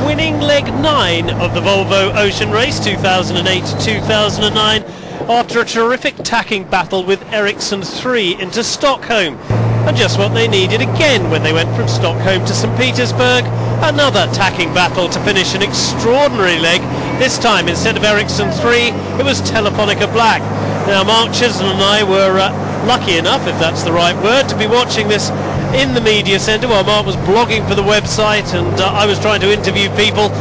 winning leg 9 of the Volvo Ocean Race 2008-2009 after a terrific tacking battle with Ericsson 3 into Stockholm. And just what they needed again when they went from Stockholm to St Petersburg. Another tacking battle to finish an extraordinary leg. This time, instead of Ericsson 3, it was Telefonica Black. Now, Mark Chisholm and I were lucky enough, if that's the right word, to be watching this in the media centre while Mark was blogging for the website, and I was trying to interview people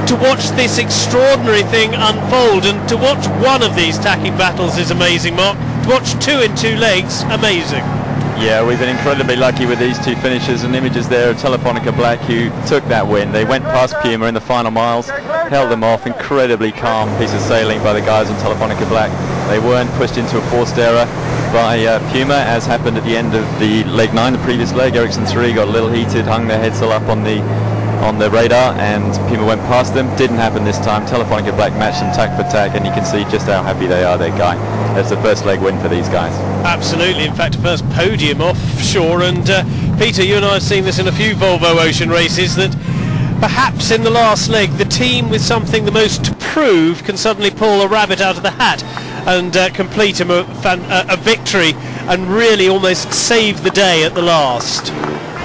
to watch this extraordinary thing unfold. And to watch one of these tacking battles is amazing, Mark. To watch 2 in 2 legs, amazing. Yeah, we've been incredibly lucky with these 2 finishes, and images there of Telefonica Black, who took that win. They went past Puma in the final miles, held them off. Incredibly calm piece of sailing by the guys on Telefonica Black. They weren't pushed into a forced error by Puma, as happened at the end of the leg 9, the previous leg. Ericsson 3 got a little heated, hung their heads still up on the radar, and Puma went past them. Didn't happen this time. Telefonica Black matched them tack for tack, and you can see just how happy they are, their guy. That's the first leg win for these guys. Absolutely. In fact, first podium offshore. And Peter, you and I have seen this in a few Volvo Ocean races, that perhaps in the last leg the team with something the most to prove can suddenly pull a rabbit out of the hat and complete a victory and really almost save the day at the last.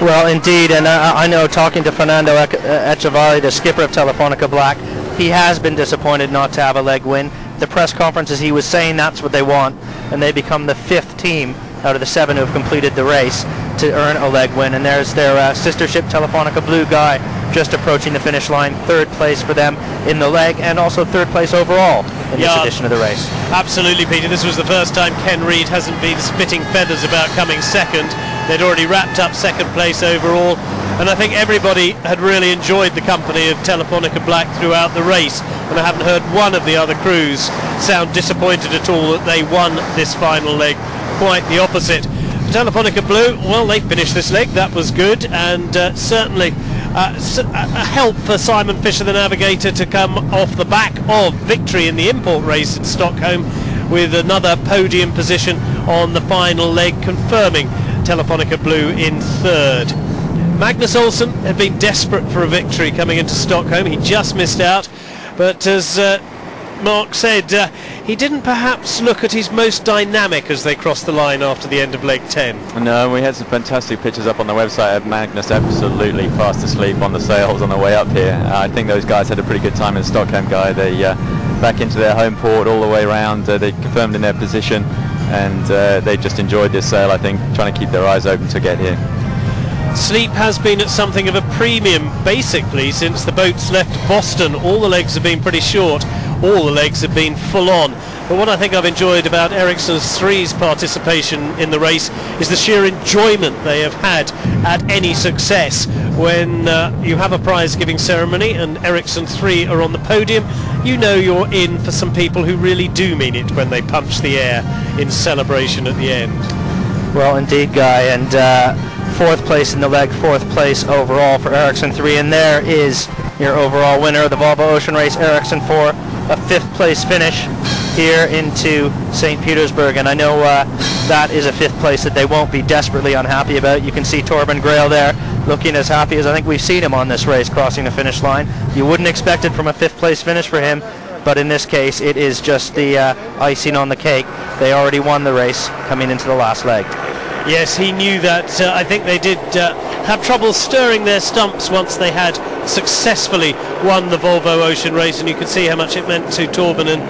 Well, indeed, and I know, talking to Fernando Echevarri, the skipper of Telefonica Black, he has been disappointed not to have a leg win. The press conferences, he was saying that's what they want, and they become the 5th team out of the 7 who have completed the race to earn a leg win. And there's their sister ship, Telefonica Blue Guy, just approaching the finish line. 3rd place for them in the leg, and also 3rd place overall in this edition of the race. Absolutely, Peter. This was the first time Ken Reid hasn't been spitting feathers about coming second. They'd already wrapped up 2nd place overall, and I think everybody had really enjoyed the company of Telefonica Black throughout the race, and I haven't heard one of the other crews sound disappointed at all that they won this final leg. Quite the opposite. Telefonica Blue, well, they finished this leg. That was good, and certainly a help for Simon Fisher, the navigator, to come off the back of victory in the import race in Stockholm with another podium position on the final leg, confirming Telefonica Blue in 3rd. Magnus Olsson had been desperate for a victory coming into Stockholm. He just missed out, but as Mark said, he didn't perhaps look at his most dynamic as they crossed the line after the end of leg 10. No, we had some fantastic pictures up on the website of Magnus absolutely fast asleep on the sails on the way up here. I think those guys had a pretty good time in Stockholm, Guy. They back into their home port all the way around. They confirmed in their position, and they just enjoyed this sail, I think, trying to keep their eyes open to get here. Sleep has been at something of a premium basically since the boats left Boston. All the legs have been pretty short, all the legs have been full on. But what I think I've enjoyed about Ericsson 3's participation in the race is the sheer enjoyment they have had at any success. When you have a prize giving ceremony and Ericsson 3 are on the podium, you know you're in for some people who really do mean it when they punch the air in celebration at the end. Well, indeed, Guy, and 4th place in the leg, 4th place overall for Ericsson 3, and there is your overall winner of the Volvo Ocean Race, Ericsson 4, a 5th place finish here into St Petersburg, and I know that is a 5th place that they won't be desperately unhappy about. You can see Torben Grail there looking as happy as I think we've seen him on this race, crossing the finish line. You wouldn't expect it from a 5th place finish for him, but in this case it is just the icing on the cake. They already won the race coming into the last leg. Yes, he knew that. I think they did have trouble stirring their stumps once they had successfully won the Volvo Ocean Race, and you could see how much it meant to Torben and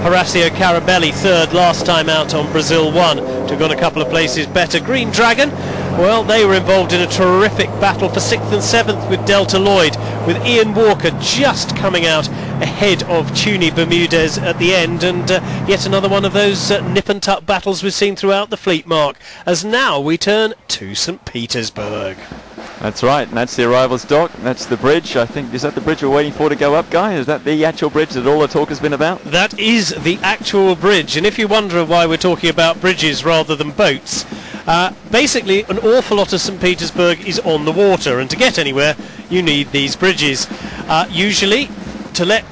Horacio Carabelli, 3rd last time out on Brazil 1, to have gone a couple of places better. Green Dragon, well, they were involved in a terrific battle for 6th and 7th with Delta Lloyd, with Ian Walker just coming out ahead of Tuni Bermudez at the end, and yet another one of those nip and tuck battles we've seen throughout the fleet, Mark, as now we turn to St Petersburg. That's right, and that's the arrivals dock. That's the bridge. I think, is that the bridge we're waiting for to go up, Guy? Is that the actual bridge that all the talk has been about? That is the actual bridge, and if you wonder why we're talking about bridges rather than boats, basically an awful lot of St Petersburg is on the water, and to get anywhere you need these bridges. Usually to let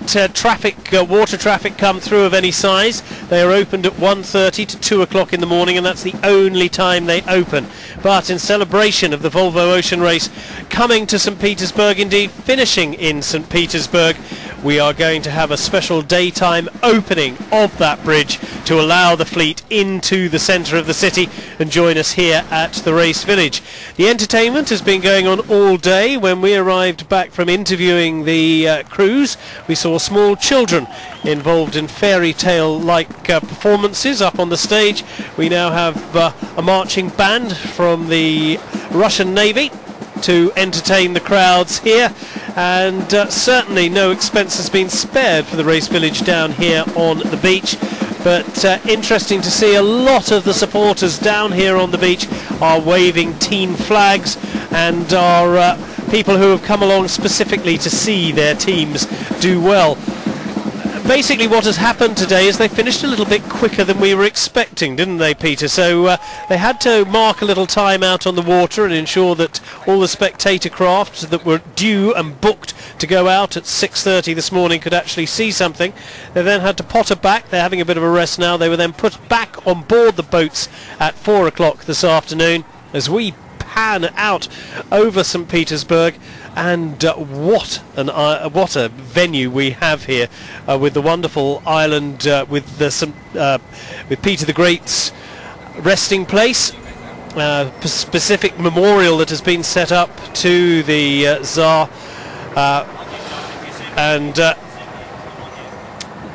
water traffic come through of any size. They are opened at 1:30 to 2 o'clock in the morning, and that's the only time they open. But in celebration of the Volvo Ocean Race coming to St Petersburg, indeed finishing in St Petersburg, we are going to have a special daytime opening of that bridge to allow the fleet into the centre of the city and join us here at the race village. The entertainment has been going on all day. When we arrived back from interviewing the crews, we saw small children involved in fairy tale like performances up on the stage. We now have a marching band from the Russian Navy to entertain the crowds here, and certainly no expense has been spared for the race village down here on the beach. But interesting to see a lot of the supporters down here on the beach are waving team flags and are people who have come along specifically to see their teams do well. Basically what has happened today is they finished a little bit quicker than we were expecting, didn't they, Peter? So they had to mark a little time out on the water and ensure that all the spectator crafts that were due and booked to go out at 6:30 this morning could actually see something. They then had to potter back. They're having a bit of a rest now. They were then put back on board the boats at 4 o'clock this afternoon as we pan out over St Petersburg. And what a venue we have here with the wonderful island with Peter the Great's resting place, specific memorial that has been set up to the Tsar, and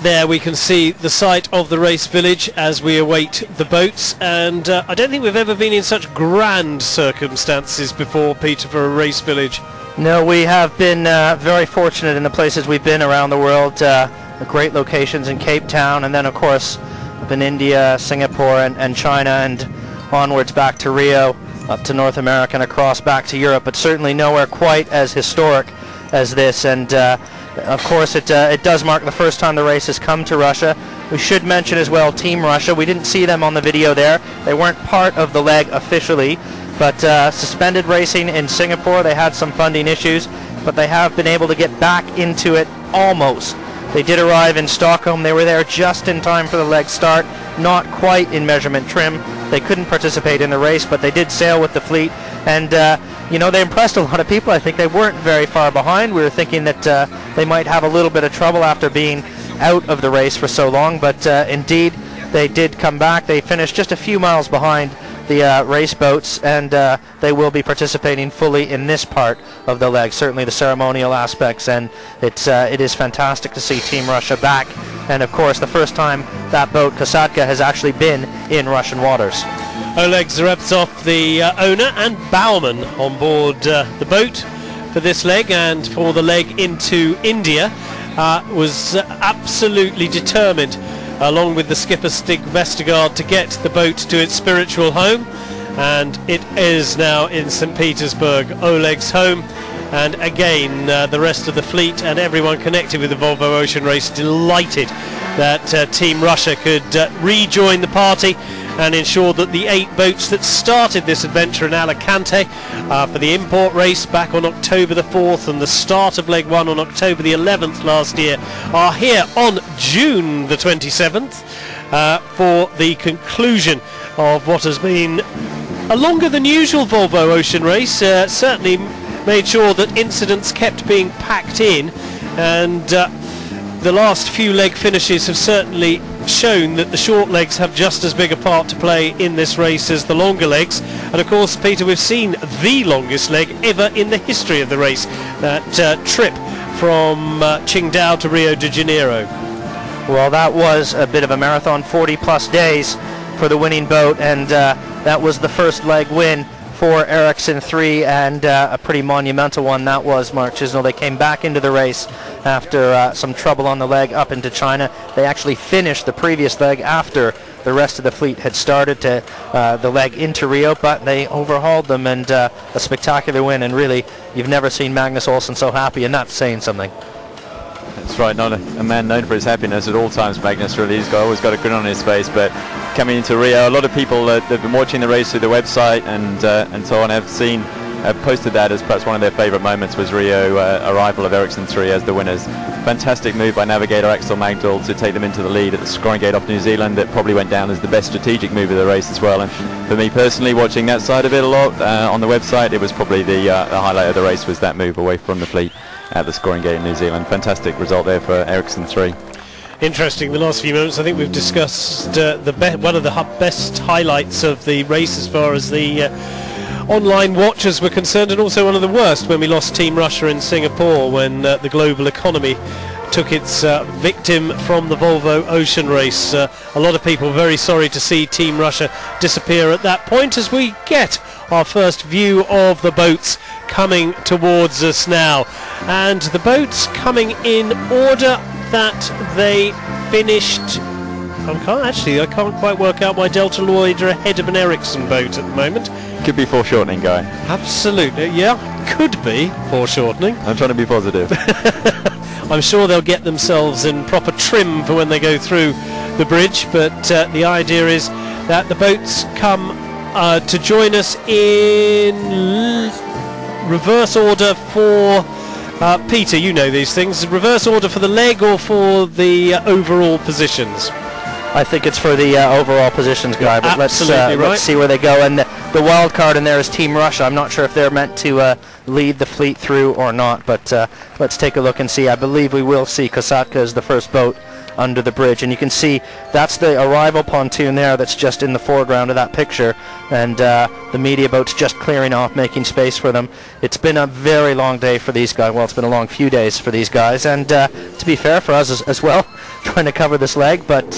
there we can see the site of the race village as we await the boats. And I don't think we've ever been in such grand circumstances before, Peter, for a race village. No, we have been very fortunate in the places we've been around the world. Great locations in Cape Town, and then of course up in India, Singapore and China, and onwards back to Rio, up to North America and across back to Europe, but certainly nowhere quite as historic as this. And of course it does mark the first time the race has come to Russia. We should mention as well Team Russia. We didn't see them on the video there. They weren't part of the leg officially, but suspended racing in Singapore. They had some funding issues, but they have been able to get back into it almost. They did arrive in Stockholm. They were there just in time for the leg start, not quite in measurement trim. They couldn't participate in the race, but they did sail with the fleet, and you know, they impressed a lot of people. I think they weren't very far behind. We were thinking that they might have a little bit of trouble after being out of the race for so long, but indeed they did come back. They finished just a few miles behind the race boats, and they will be participating fully in this part of the leg, certainly the ceremonial aspects, and it is fantastic to see Team Russia back, and of course the first time that boat, Kasatka, has actually been in Russian waters. Oleg Zarevtsov, the owner and bowman on board the boat for this leg and for the leg into India, was absolutely determined, along with the skipper Stig Vestergaard, to get the boat to its spiritual home, and it is now in St Petersburg, Oleg's home. And again, the rest of the fleet and everyone connected with the Volvo Ocean Race delighted that Team Russia could rejoin the party and ensure that the 8 boats that started this adventure in Alicante for the import race back on October the 4th and the start of leg 1 on October the 11th last year are here on June the 27th for the conclusion of what has been a longer than usual Volvo Ocean Race. Certainly made sure that incidents kept being packed in, and the last few leg finishes have certainly shown that the short legs have just as big a part to play in this race as the longer legs. And of course, Peter, we've seen the longest leg ever in the history of the race, that trip from Qingdao to Rio de Janeiro. Well, that was a bit of a marathon, 40 plus days for the winning boat, and that was the first leg win for Ericsson 3, and a pretty monumental one that was, Mark Chisnell. They came back into the race after some trouble on the leg up into China. They actually finished the previous leg after the rest of the fleet had started to the leg into Rio, but they overhauled them, and a spectacular win. And really, you've never seen Magnus Olsson so happy, and that's saying something. That's right, not a man known for his happiness at all times, Magnus. Really, he's always got a grin on his face. But coming into Rio, a lot of people that have been watching the race through the website and so on have seen posted that as perhaps one of their favourite moments was Rio arrival of Ericsson 3 as the winners. Fantastic move by navigator Axel Magdal to take them into the lead at the scoring gate off New Zealand. That probably went down as the best strategic move of the race as well. And for me personally, watching that side of it a lot on the website, it was probably the highlight of the race was that move away from the fleet at the scoring gate in New Zealand. Fantastic result there for Ericsson 3. Interesting, the last few moments. I think we've discussed one of the best highlights of the race as far as the online watchers were concerned, and also one of the worst when we lost Team Russia in Singapore, when the global economy took its victim from the Volvo Ocean Race. A lot of people very sorry to see Team Russia disappear at that point, as we get our first view of the boats coming towards us now. And the boats coming in order that they finished. I can't quite work out why Delta Lloyd are ahead of an Ericsson boat at the moment. Could be foreshortening, Guy. Absolutely, yeah, could be foreshortening. I'm trying to be positive. I'm sure they'll get themselves in proper trim for when they go through the bridge, but the idea is that the boats come to join us in reverse order for Peter, you know these things. Reverse order for the leg or for the overall positions? I think it's for the overall positions, Guy, but let's see where they go. And the wild card in there is Team Russia. I'm not sure if they're meant to lead the fleet through or not, but let's take a look and see. I believe we will see Kosatka as the first boat under the bridge, and you can see that's the arrival pontoon there that's just in the foreground of that picture, and the media boat's just clearing off, making space for them. It's been a very long day for these guys. Well, it's been a long few days for these guys, and to be fair, for us as well, trying to cover this leg, but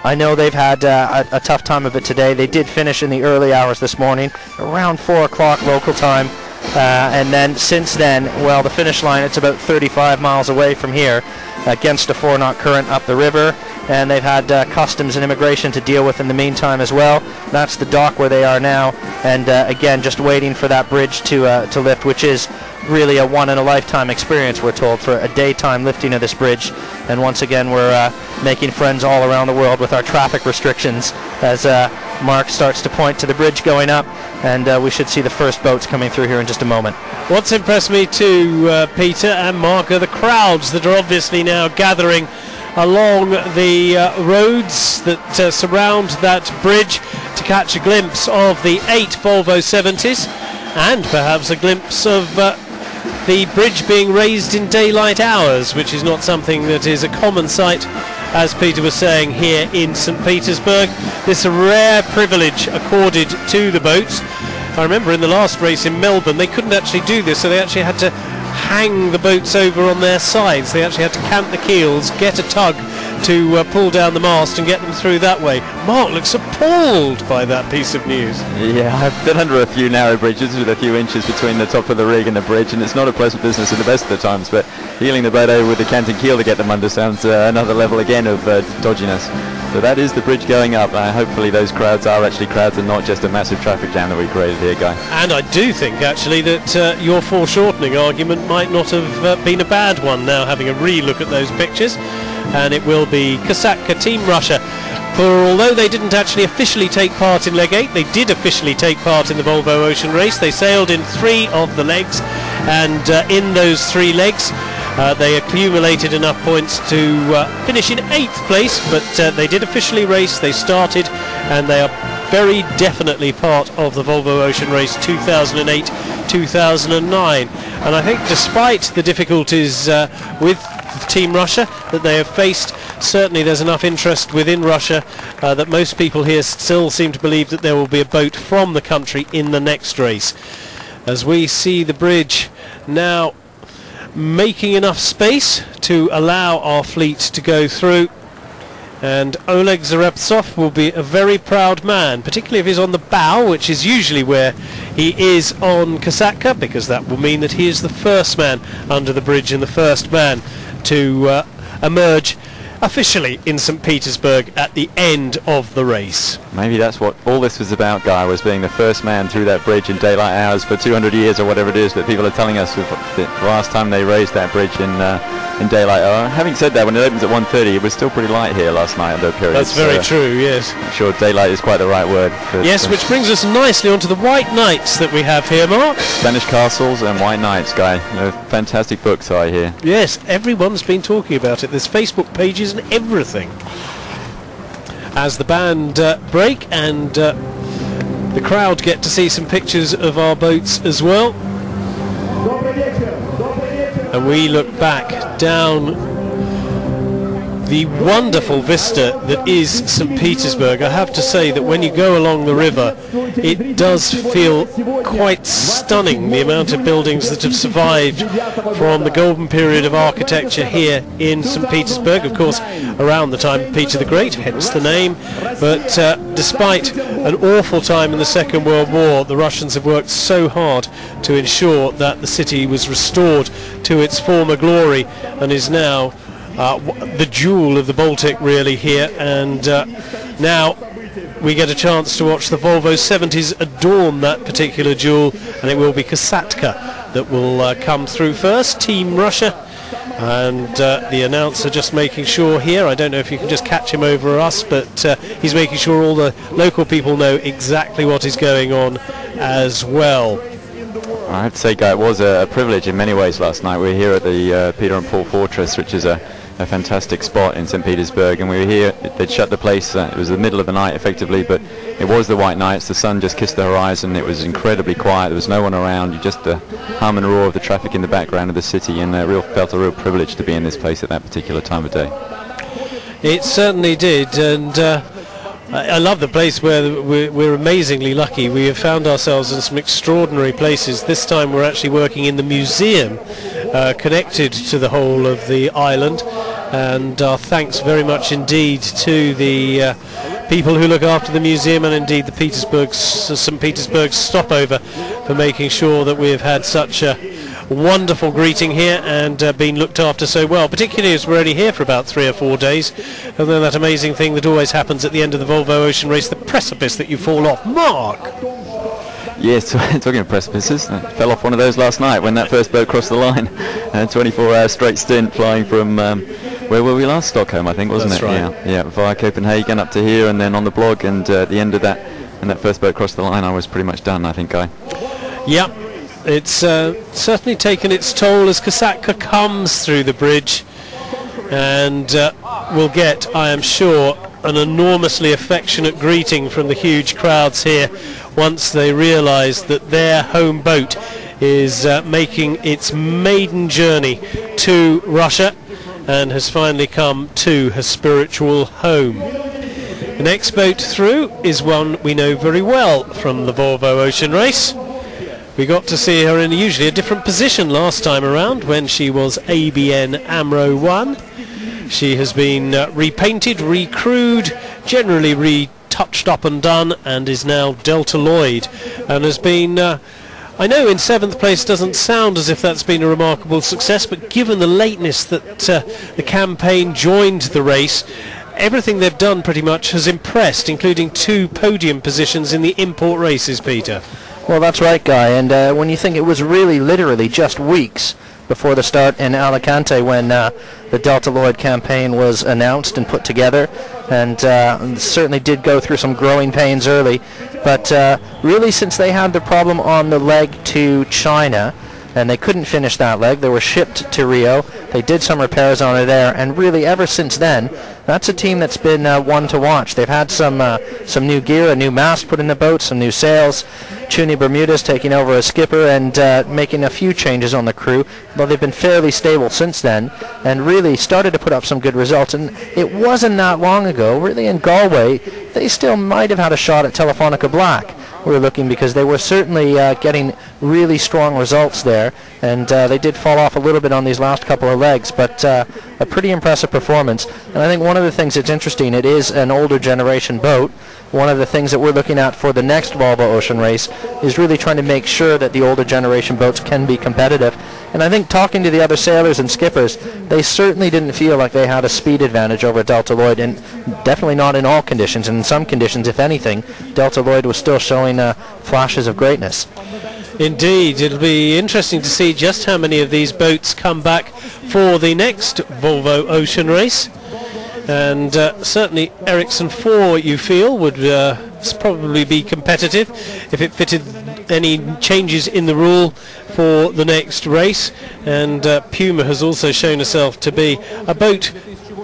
I know they've had a tough time of it today. They did finish in the early hours this morning, around 4 o'clock local time, and then since then, well, the finish line, it's about 35 miles away from here, against a 4-knot current up the river, and they've had customs and immigration to deal with in the meantime as well. That's the dock where they are now, and again, just waiting for that bridge to lift, which is really a one-in-a-lifetime experience, we're told, for a daytime lifting of this bridge. And once again, we're making friends all around the world with our traffic restrictions as Mark starts to point to the bridge going up, and we should see the first boats coming through here in just a moment. What's impressed me too, Peter and Mark, are the crowds that are obviously now gathering along the roads that surround that bridge to catch a glimpse of the 8 Volvo 70s, and perhaps a glimpse of the bridge being raised in daylight hours, which is not something that is a common sight, as Peter was saying, here in St Petersburg. This rare privilege accorded to the boats. I remember in the last race in Melbourne they couldn't actually do this, so they actually had to hang the boats over on their sides. They actually had to cant the keels, get a tug to pull down the mast and get them through that way. Mark looks appalled by that piece of news. Yeah, I've been under a few narrow bridges with a few inches between the top of the rig and the bridge, and it's not a pleasant business at the best of the times, but heeling the boat over with the canting keel to get them under sounds another level again of dodginess. So that is the bridge going up. Hopefully those crowds are actually crowds and not just a massive traffic jam that we created here, Guy. And I do think actually that your foreshortening argument might not have been a bad one, now having a re-look at those pictures. And it will be Kosatka, Team Russia. For although they didn't actually officially take part in leg 8, they did officially take part in the Volvo Ocean Race. They sailed in 3 of the legs, and in those 3 legs they accumulated enough points to finish in 8th place, but they did officially race, they started, and they are very definitely part of the Volvo Ocean Race 2008-2009. And I think despite the difficulties with Team Russia that they have faced, certainly there's enough interest within Russia that most people here still seem to believe that there will be a boat from the country in the next race. As we see the bridge now making enough space to allow our fleet to go through, and Oleg Zareptsov will be a very proud man, particularly if he's on the bow, which is usually where he is on Kosatka, because that will mean that he is the first man under the bridge and the first man to emerge officially in St Petersburg at the end of the race. Maybe that's what all this was about, Guy, was being the first man through that bridge in daylight hours for 200 years or whatever it is that people are telling us the last time they raised that bridge in in daylight hour. Having said that, when it opens at 1:30, it was still pretty light here last night at that period. That's very true, yes. I'm sure daylight is quite the right word. Yes, which brings us nicely onto the White Knights that we have here, Mark. Spanish Castles and White Knights, Guy. Fantastic books I hear. Yes, everyone's been talking about it. There's Facebook pages and everything. As the band break and the crowd get to see some pictures of our boats as well. And we look back down the wonderful vista that is St Petersburg. I have to say that when you go along the river, it does feel quite stunning, the amount of buildings that have survived from the golden period of architecture here in St Petersburg, of course around the time of Peter the Great, hence the name. But despite an awful time in the Second World War, the Russians have worked so hard to ensure that the city was restored to its former glory and is now the jewel of the Baltic really here. And now we get a chance to watch the Volvo 70s adorn that particular jewel, and it will be Kasatka that will come through first, Team Russia. And the announcer just making sure here, I don't know if you can just catch him over us, but he's making sure all the local people know exactly what is going on as well. I have to say, Guy, it was a privilege in many ways last night. We were here at the Peter and Paul Fortress, which is a fantastic spot in St Petersburg, and we were here. They'd shut the place. It was the middle of the night effectively, but it was the White Knights. The sun just kissed the horizon. It was incredibly quiet. There was no one around. You just the hum and roar of the traffic in the background of the city, and felt a real privilege to be in this place at that particular time of day. It certainly did, and I love the place where we're amazingly lucky. We have found ourselves in some extraordinary places. This time we're actually working in the museum connected to the whole of the island, and our thanks very much indeed to the people who look after the museum and indeed the St Petersburg stopover for making sure that we have had such a wonderful greeting here and been looked after so well, particularly as we're only here for about 3 or 4 days. And then that amazing thing that always happens at the end of the Volvo Ocean Race, the precipice that you fall off. Mark! Yes, talking of precipices, I fell off one of those last night when that first boat crossed the line. 24-hour straight stint flying from, where were we last? Stockholm, I think, wasn't That's it? Right. Yeah, via Copenhagen up to here and then on the blog, and at the end of that, when that first boat crossed the line, I was pretty much done, I think, Guy. Yep. It's certainly taken its toll as Kasatka comes through the bridge, and will get, I am sure, an enormously affectionate greeting from the huge crowds here once they realise that their home boat is making its maiden journey to Russia and has finally come to her spiritual home. The next boat through is one we know very well from the Volvo Ocean Race. We got to see her in usually a different position last time around when she was ABN AMRO 1. She has been repainted, recrewed, generally retouched up and done, and is now Delta Lloyd, and has been, I know in 7th place doesn't sound as if that's been a remarkable success, but given the lateness that the campaign joined the race, everything they've done pretty much has impressed, including 2 podium positions in the import races, Peter. Well, that's right, Guy, and when you think it was really literally just weeks before the start in Alicante when the Delta Lloyd campaign was announced and put together, and certainly did go through some growing pains early, but really since they had the problem on the leg to China, and they couldn't finish that leg, they were shipped to Rio, they did some repairs on it there, and really ever since then, that's a team that's been one to watch. They've had some new gear, a new mast put in the boat, some new sails, Chuni Bermuda's taking over as skipper and making a few changes on the crew, though they've been fairly stable since then, and really started to put up some good results. And it wasn't that long ago, really in Galway, they still might have had a shot at Telefonica Black. We're looking because they were certainly getting really strong results there, and they did fall off a little bit on these last couple of legs, but a pretty impressive performance. And I think one of the things that's interesting, it is an older generation boat. One of the things that we're looking at for the next Volvo Ocean Race is really trying to make sure that the older generation boats can be competitive. And I think talking to the other sailors and skippers, they certainly didn't feel like they had a speed advantage over Delta Lloyd, and definitely not in all conditions. And in some conditions, if anything, Delta Lloyd was still showing flashes of greatness. Indeed, it'll be interesting to see just how many of these boats come back for the next Volvo Ocean Race. And certainly Ericsson 4, you feel, would probably be competitive if it fitted any changes in the rule for the next race. And Puma has also shown herself to be a boat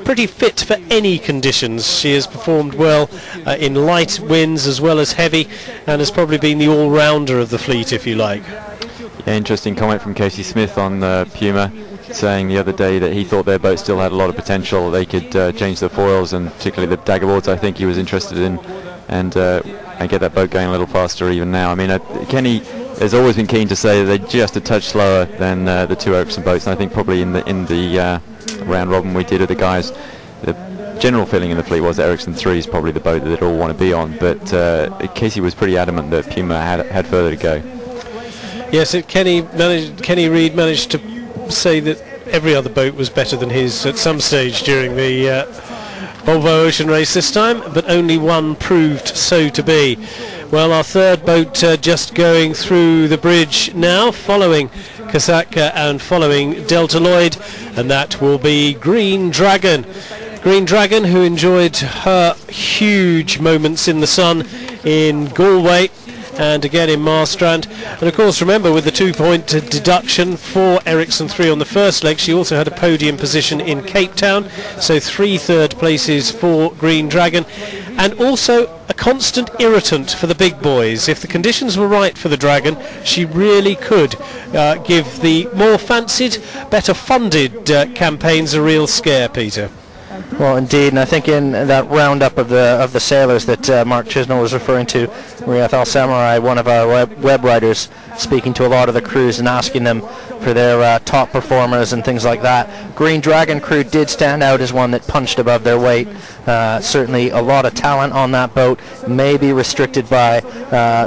pretty fit for any conditions. She has performed well in light winds as well as heavy, and has probably been the all-rounder of the fleet, if you like. Yeah, interesting comment from Casey Smith on Puma, saying the other day that he thought their boat still had a lot of potential. They could change the foils, and particularly the dagger boards I think he was interested in, and get that boat going a little faster even now. I mean, Kenny has always been keen to say that they're just a touch slower than the two Ericsson boats, and I think probably in the round robin we did with the guys, the general feeling in the fleet was that Ericsson 3 is probably the boat that they'd all want to be on, but Casey was pretty adamant that Puma had further to go. Yes, Kenny Reid managed to say that every other boat was better than his at some stage during the Volvo Ocean Race this time, but only one proved so to be. Well, our third boat just going through the bridge now, following Kasaka and following Delta Lloyd, and that will be Green Dragon. Green Dragon, who enjoyed her huge moments in the sun in Galway and again in Marstrand. And of course, remember, with the 2-point deduction for Ericsson 3 on the first leg, she also had a podium position in Cape Town, so 3 third places for Green Dragon, and also a constant irritant for the big boys. If the conditions were right for the Dragon, she really could give the more fancied, better funded campaigns a real scare, Peter. Well, indeed, and I think in that roundup of the sailors that Mark Chisnell was referring to, Riath Al Samurai, one of our web writers, speaking to a lot of the crews and asking them for their top performers and things like that. Green Dragon crew did stand out as one that punched above their weight. Certainly a lot of talent on that boat, maybe restricted by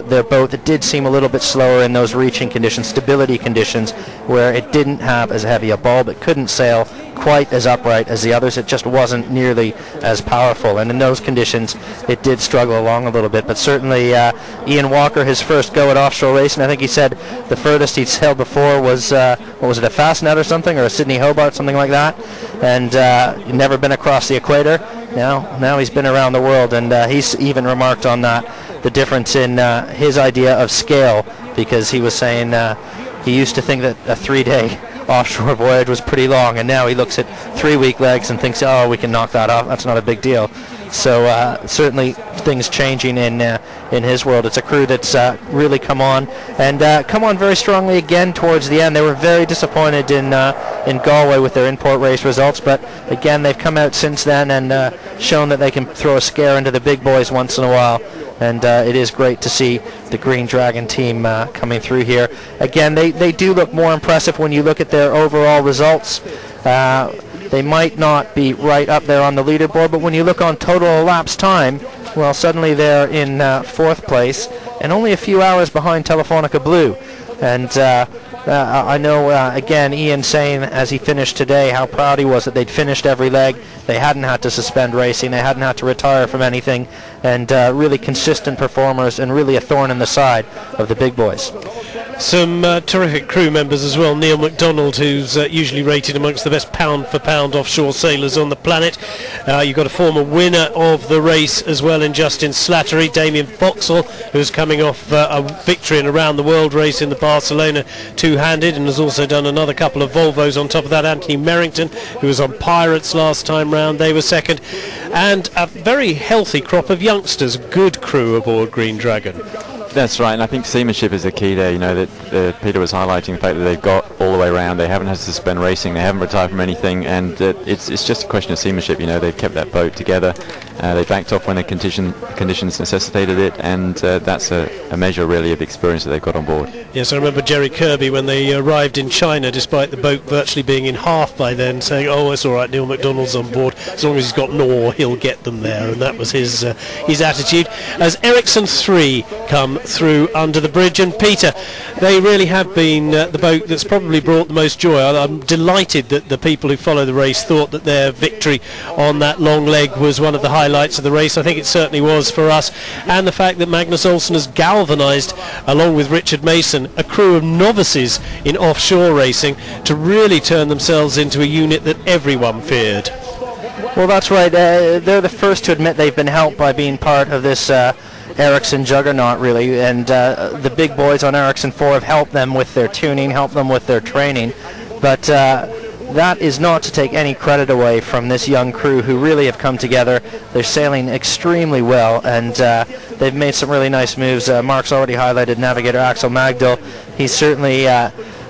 their boat that did seem a little bit slower in those reaching conditions, stability conditions, where it didn't have as heavy a bulb, it couldn't sail quite as upright as the others, it just wasn't nearly as powerful, and in those conditions it did struggle along a little bit. But certainly Ian Walker, his first go at offshore racing, I think he said the furthest he'd sailed before was what was it, a Fastnet or something, or a Sydney Hobart, something like that, and never been across the equator. Now he's been around the world, and he's even remarked on that, the difference in his idea of scale, because he was saying he used to think that a 3-day offshore voyage was pretty long, and now he looks at 3-week legs and thinks, oh, we can knock that off, that's not a big deal. So certainly things changing in his world. It's a crew that's really come on, and come on very strongly again towards the end. They were very disappointed in Galway with their import race results, but again they've come out since then and shown that they can throw a scare into the big boys once in a while. And it is great to see the Green Dragon team coming through here. Again, they do look more impressive when you look at their overall results. They might not be right up there on the leaderboard, but when you look on total elapsed time, well, suddenly they're in 4th place and only a few hours behind Telefonica Blue. And I know, again, Ian saying as he finished today how proud he was that they'd finished every leg. They hadn't had to suspend racing. They hadn't had to retire from anything. And really consistent performers and really a thorn in the side of the big boys. Some terrific crew members as well. Neil MacDonald, who's usually rated amongst the best pound-for-pound offshore sailors on the planet. You've got a former winner of the race as well in Justin Slattery, Damien Foxall, who's coming off a victory in a round-the-world race in the Barcelona two-handed, and has also done another couple of Volvos on top of that. Anthony Merrington, who was on Pirates last time round, they were second. And a very healthy crop of youngsters, good crew aboard Green Dragon. That's right, and I think seamanship is the key there. You know, that Peter was highlighting the fact that they've got all the way around. They haven't had to suspend racing. They haven't retired from anything, and it's just a question of seamanship. You know, they've kept that boat together. They backed off when the conditions necessitated it, and that's a measure really of the experience that they've got on board. Yes, I remember Jerry Kirby when they arrived in China, despite the boat virtually being in half by then, saying, "Oh, it's all right. Neil MacDonald's on board. As long as he's got Nor, he'll get them there." And that was his attitude. As Ericsson 3 come through under the bridge. And Peter, they really have been the boat that's probably brought the most joy. I'm delighted that the people who follow the race thought that their victory on that long leg was one of the highlights of the race. I think it certainly was for us, and the fact that Magnus Olsen has galvanised, along with Richard Mason, a crew of novices in offshore racing to really turn themselves into a unit that everyone feared. Well, that's right. They're the first to admit they've been helped by being part of this Ericsson juggernaut, really, and the big boys on Ericsson 4 have helped them with their tuning, helped them with their training, but that is not to take any credit away from this young crew who really have come together. They're sailing extremely well, and they've made some really nice moves. Mark's already highlighted navigator Axel Magdal. He's certainly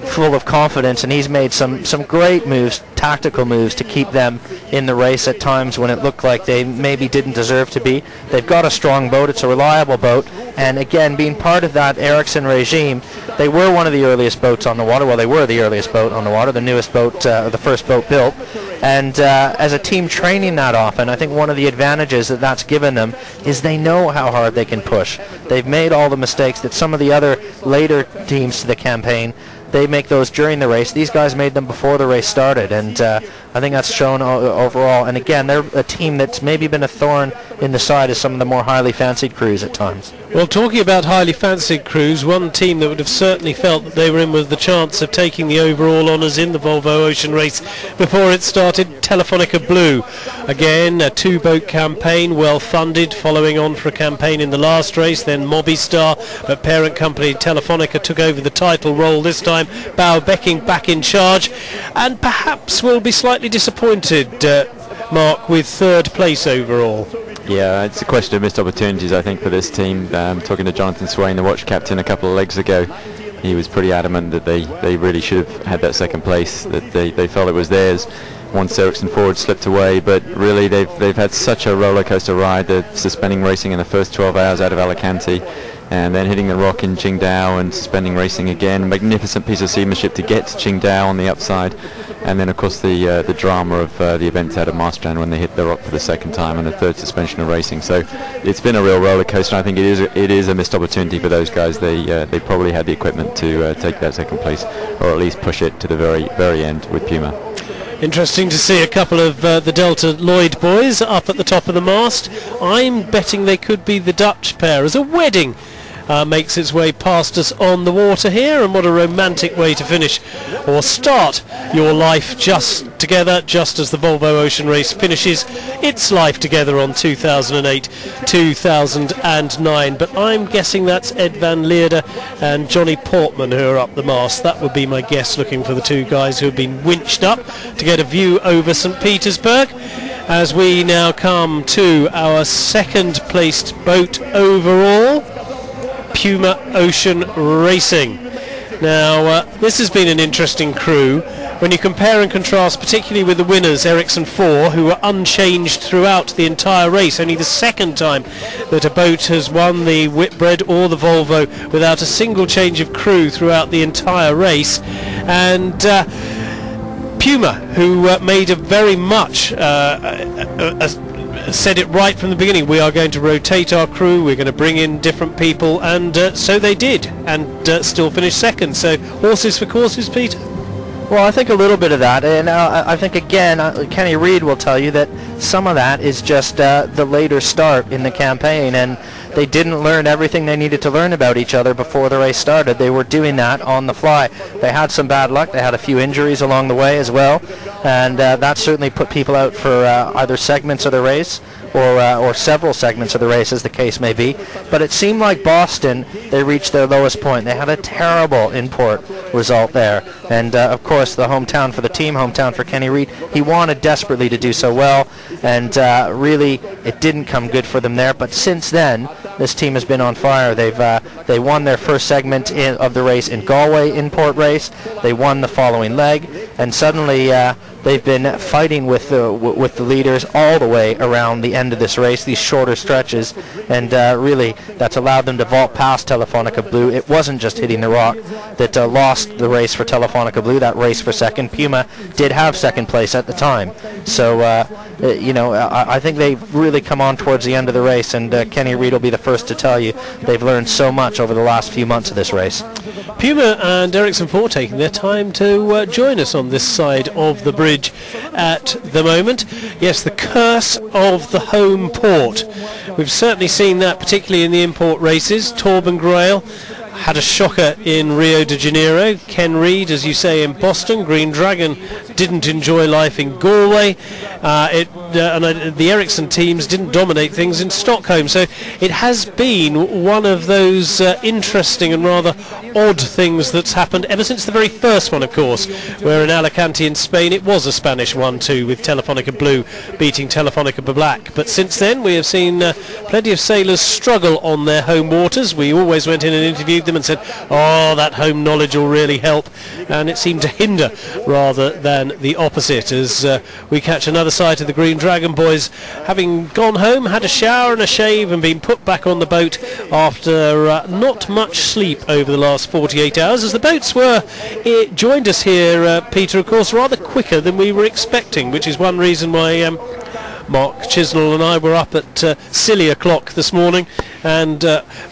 full of confidence, and he's made some great moves, tactical moves, to keep them in the race at times when it looked like they maybe didn't deserve to be. They've got a strong boat, it's a reliable boat, and again, being part of that Ericsson regime, they were one of the earliest boats on the water. Well, they were the earliest boat on the water, the newest boat, the first boat built, and as a team training that often, I think one of the advantages that that's given them is they know how hard they can push. They've made all the mistakes that some of the other later teams to the campaign, they make those during the race. These guys made them before the race started, and I think that's shown overall. And again, they're a team that's maybe been a thorn in the side of some of the more highly fancied crews at times. Well, talking about highly fancied crews, one team that would have certainly felt that they were in with the chance of taking the overall honours in the Volvo Ocean Race before it started, Telefonica Blue. Again, a two-boat campaign, well funded, following on for a campaign in the last race, then Mobistar, but parent company Telefonica took over the title role this time. Bao Becking back in charge, and perhaps will be slightly disappointed, Mark, with third place overall. Yeah, it's a question of missed opportunities, I think, for this team. Talking to Jonathan Swain, the watch captain, a couple of legs ago, he was pretty adamant that they really should have had that second place, that they felt it was theirs once Ericsson Ford slipped away. But really, they've had such a roller coaster ride. They're suspending racing in the first 12 hours out of Alicante, and then hitting the rock in Qingdao and suspending racing again. Magnificent piece of seamanship to get to Qingdao on the upside, and then of course the drama of the event out of Marstrand when they hit the rock for the second time, and the third suspension of racing. So it's been a real roller coaster. I think it is a missed opportunity for those guys. They probably had the equipment to take that second place, or at least push it to the very end with Puma. Interesting to see a couple of the Delta Lloyd boys up at the top of the mast. I'm betting they could be the Dutch pair, as a wedding makes its way past us on the water here, and what a romantic way to finish or start your life just together, just as the Volvo Ocean Race finishes its life together on 2008-2009. But I'm guessing that's Ed van Leerde and Johnny Portman who are up the mast. That would be my guess, looking for the two guys who have been winched up to get a view over St Petersburg, as we now come to our second placed boat overall, Puma Ocean Racing. Now, this has been an interesting crew. When you compare and contrast, particularly with the winners, Ericsson 4, who were unchanged throughout the entire race, only the second time that a boat has won the Whitbread or the Volvo without a single change of crew throughout the entire race. And Puma, who made a very much said it right from the beginning, we are going to rotate our crew, we're going to bring in different people, and so they did, and still finished second. So horses for courses, Peter? Well, I think a little bit of that, and I think again, Kenny Reid will tell you that some of that is just the later start in the campaign, and they didn't learn everything they needed to learn about each other before the race started. They were doing that on the fly. They had some bad luck. They had a few injuries along the way as well, and that certainly put people out for either segments of the race or several segments of the race, as the case may be. But it seemed like Boston, they reached their lowest point. They had a terrible import result there, and of course the hometown for the team, hometown for Kenny Reid, he wanted desperately to do so well, and really it didn't come good for them there. But since then, this team has been on fire. They won their first segment of the race in Galway import race. They won the following leg, and suddenly they've been fighting with the leaders all the way around the end of this race, these shorter stretches, and really that's allowed them to vault past Telefonica Blue. It wasn't just hitting the rock that lost the race for Telefonica Blue, that race for second. Puma did have second place at the time, so I think they've really come on towards the end of the race, and Kenny Reed will be the first to tell you they've learned so much over the last few months of this race. Puma and Ericsson 4 taking their time to join us on this side of the bridge at the moment. Yes, the curse of the home port. We've certainly seen that, particularly in the import races. Torben Grail had a shocker in Rio de Janeiro. Ken Reed, as you say, in Boston. Green Dragon didn't enjoy life in Galway. The Ericsson teams didn't dominate things in Stockholm. So it has been one of those interesting and rather odd things that's happened ever since the very first one, of course, where in Alicante in Spain it was a Spanish 1-2 with Telefonica Blue beating Telefonica Black. But since then we have seen plenty of sailors struggle on their home waters. We always went in and interviewed them and said, oh, that home knowledge will really help, and it seemed to hinder rather than the opposite, as we catch another sight of the Green Dragon boys having gone home, had a shower and a shave, and been put back on the boat after not much sleep over the last 48 hours, as the boats joined us here, Peter, of course, rather quicker than we were expecting, which is one reason why Mark Chisnell and I were up at silly o'clock this morning, and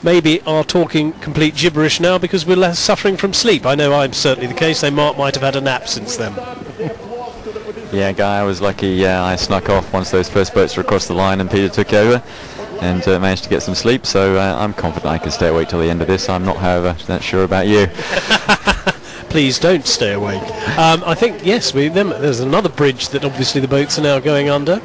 maybe are talking complete gibberish now because we're less suffering from sleep. I know I'm certainly the case, though Mark might have had a nap since then. Yeah, Guy, I was lucky. I snuck off once those first boats were across the line and Peter took over, and managed to get some sleep, so I'm confident I can stay awake till the end of this. I'm not, however, that sure about you. Please don't stay awake. I think, yes, there's another bridge that obviously the boats are now going under.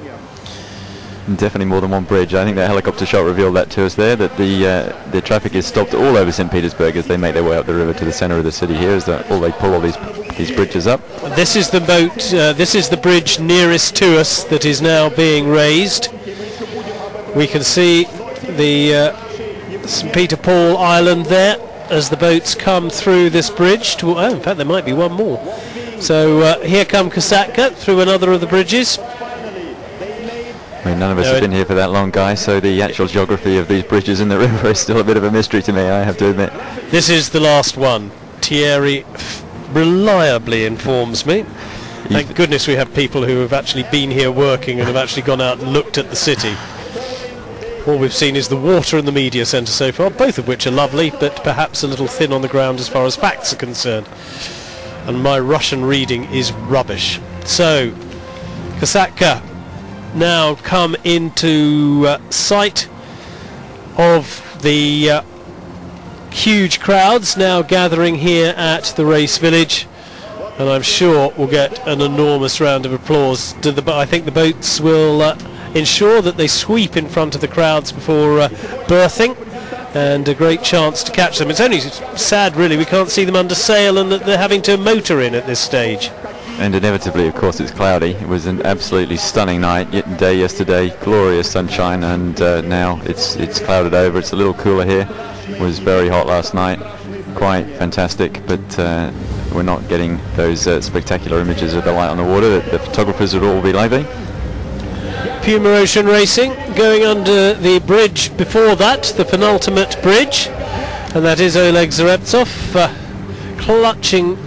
Definitely more than one bridge. I think that helicopter shot revealed that to us there, that the traffic is stopped all over St Petersburg as they make their way up the river to the centre of the city here, as they pull all these bridges up. This is the boat, this is the bridge nearest to us that is now being raised. We can see the St Peter Paul Island there as the boats come through this bridge. In fact, there might be one more. So here come Kasatka through another of the bridges. I mean, none of us have been here for that long, Guy, so the actual geography of these bridges in the river is still a bit of a mystery to me, I have to admit. This is the last one. Thierry reliably informs me. Thank goodness we have people who have actually been here working and have actually gone out and looked at the city. All we've seen is the water and the media centre so far, both of which are lovely, but perhaps a little thin on the ground as far as facts are concerned. And my Russian reading is rubbish. So, Kasatka now come into sight of the huge crowds now gathering here at the race village, and I'm sure we'll get an enormous round of applause. I think the boats will ensure that they sweep in front of the crowds before berthing, and a great chance to catch them. It's only sad really we can't see them under sail and that they're having to motor in at this stage. And inevitably, of course, it's cloudy. It was an absolutely stunning day yesterday, glorious sunshine, and now it's clouded over. It's a little cooler here. It was very hot last night, quite fantastic, but we're not getting those spectacular images of the light on the water that the photographers would all be liking. Puma Ocean Racing going under the bridge before that, the penultimate bridge, and that is Oleg Zareptsov clutching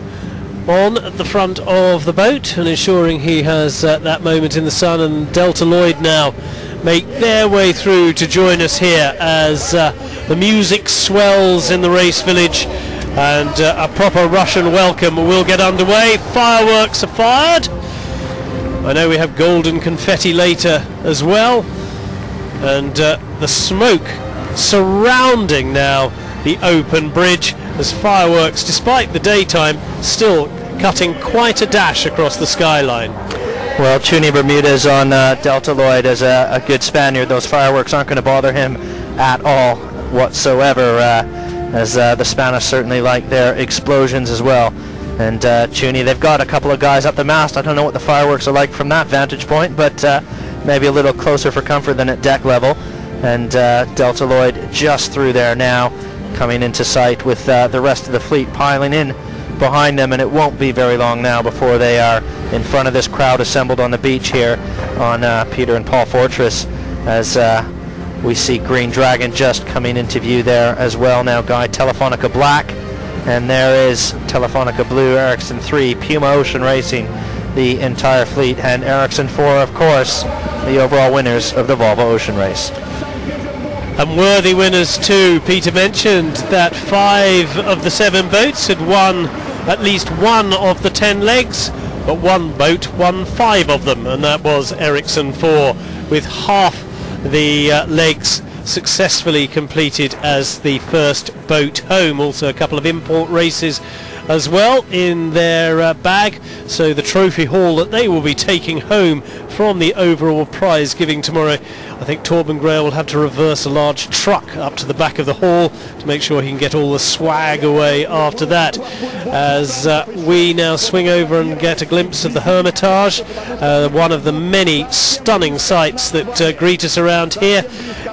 on at the front of the boat and ensuring he has that moment in the sun, and Delta Lloyd now make their way through to join us here as the music swells in the race village, and a proper Russian welcome will get underway. Fireworks are fired. I know we have golden confetti later as well, and the smoke surrounding now the open bridge as fireworks, despite the daytime, still cutting quite a dash across the skyline. Well, Chuni Bermudez on Delta Lloyd as a good Spaniard. Those fireworks aren't going to bother him at all whatsoever, as the Spanish certainly like their explosions as well. And Chuni, they've got a couple of guys up the mast. I don't know what the fireworks are like from that vantage point, but maybe a little closer for comfort than at deck level. And Delta Lloyd just through there now, coming into sight with the rest of the fleet piling in behind them, and it won't be very long now before they are in front of this crowd assembled on the beach here on Peter and Paul Fortress, as we see Green Dragon just coming into view there as well now, Guy. Telefonica Black, and there is Telefonica Blue, Ericsson 3, Puma Ocean Racing, the entire fleet. And Ericsson 4, of course, the overall winners of the Volvo Ocean Race. And worthy winners too. Peter mentioned that 5 of the 7 boats had won at least one of the 10 legs, but one boat won 5 of them, and that was Ericsson 4, with half the legs successfully completed as the first boat home. Also a couple of import races as well in their bag, so the trophy haul that they will be taking home from the overall prize giving tomorrow. I think Torben Gray will have to reverse a large truck up to the back of the hall to make sure he can get all the swag away after that. As we now swing over and get a glimpse of the Hermitage, one of the many stunning sights that greet us around here,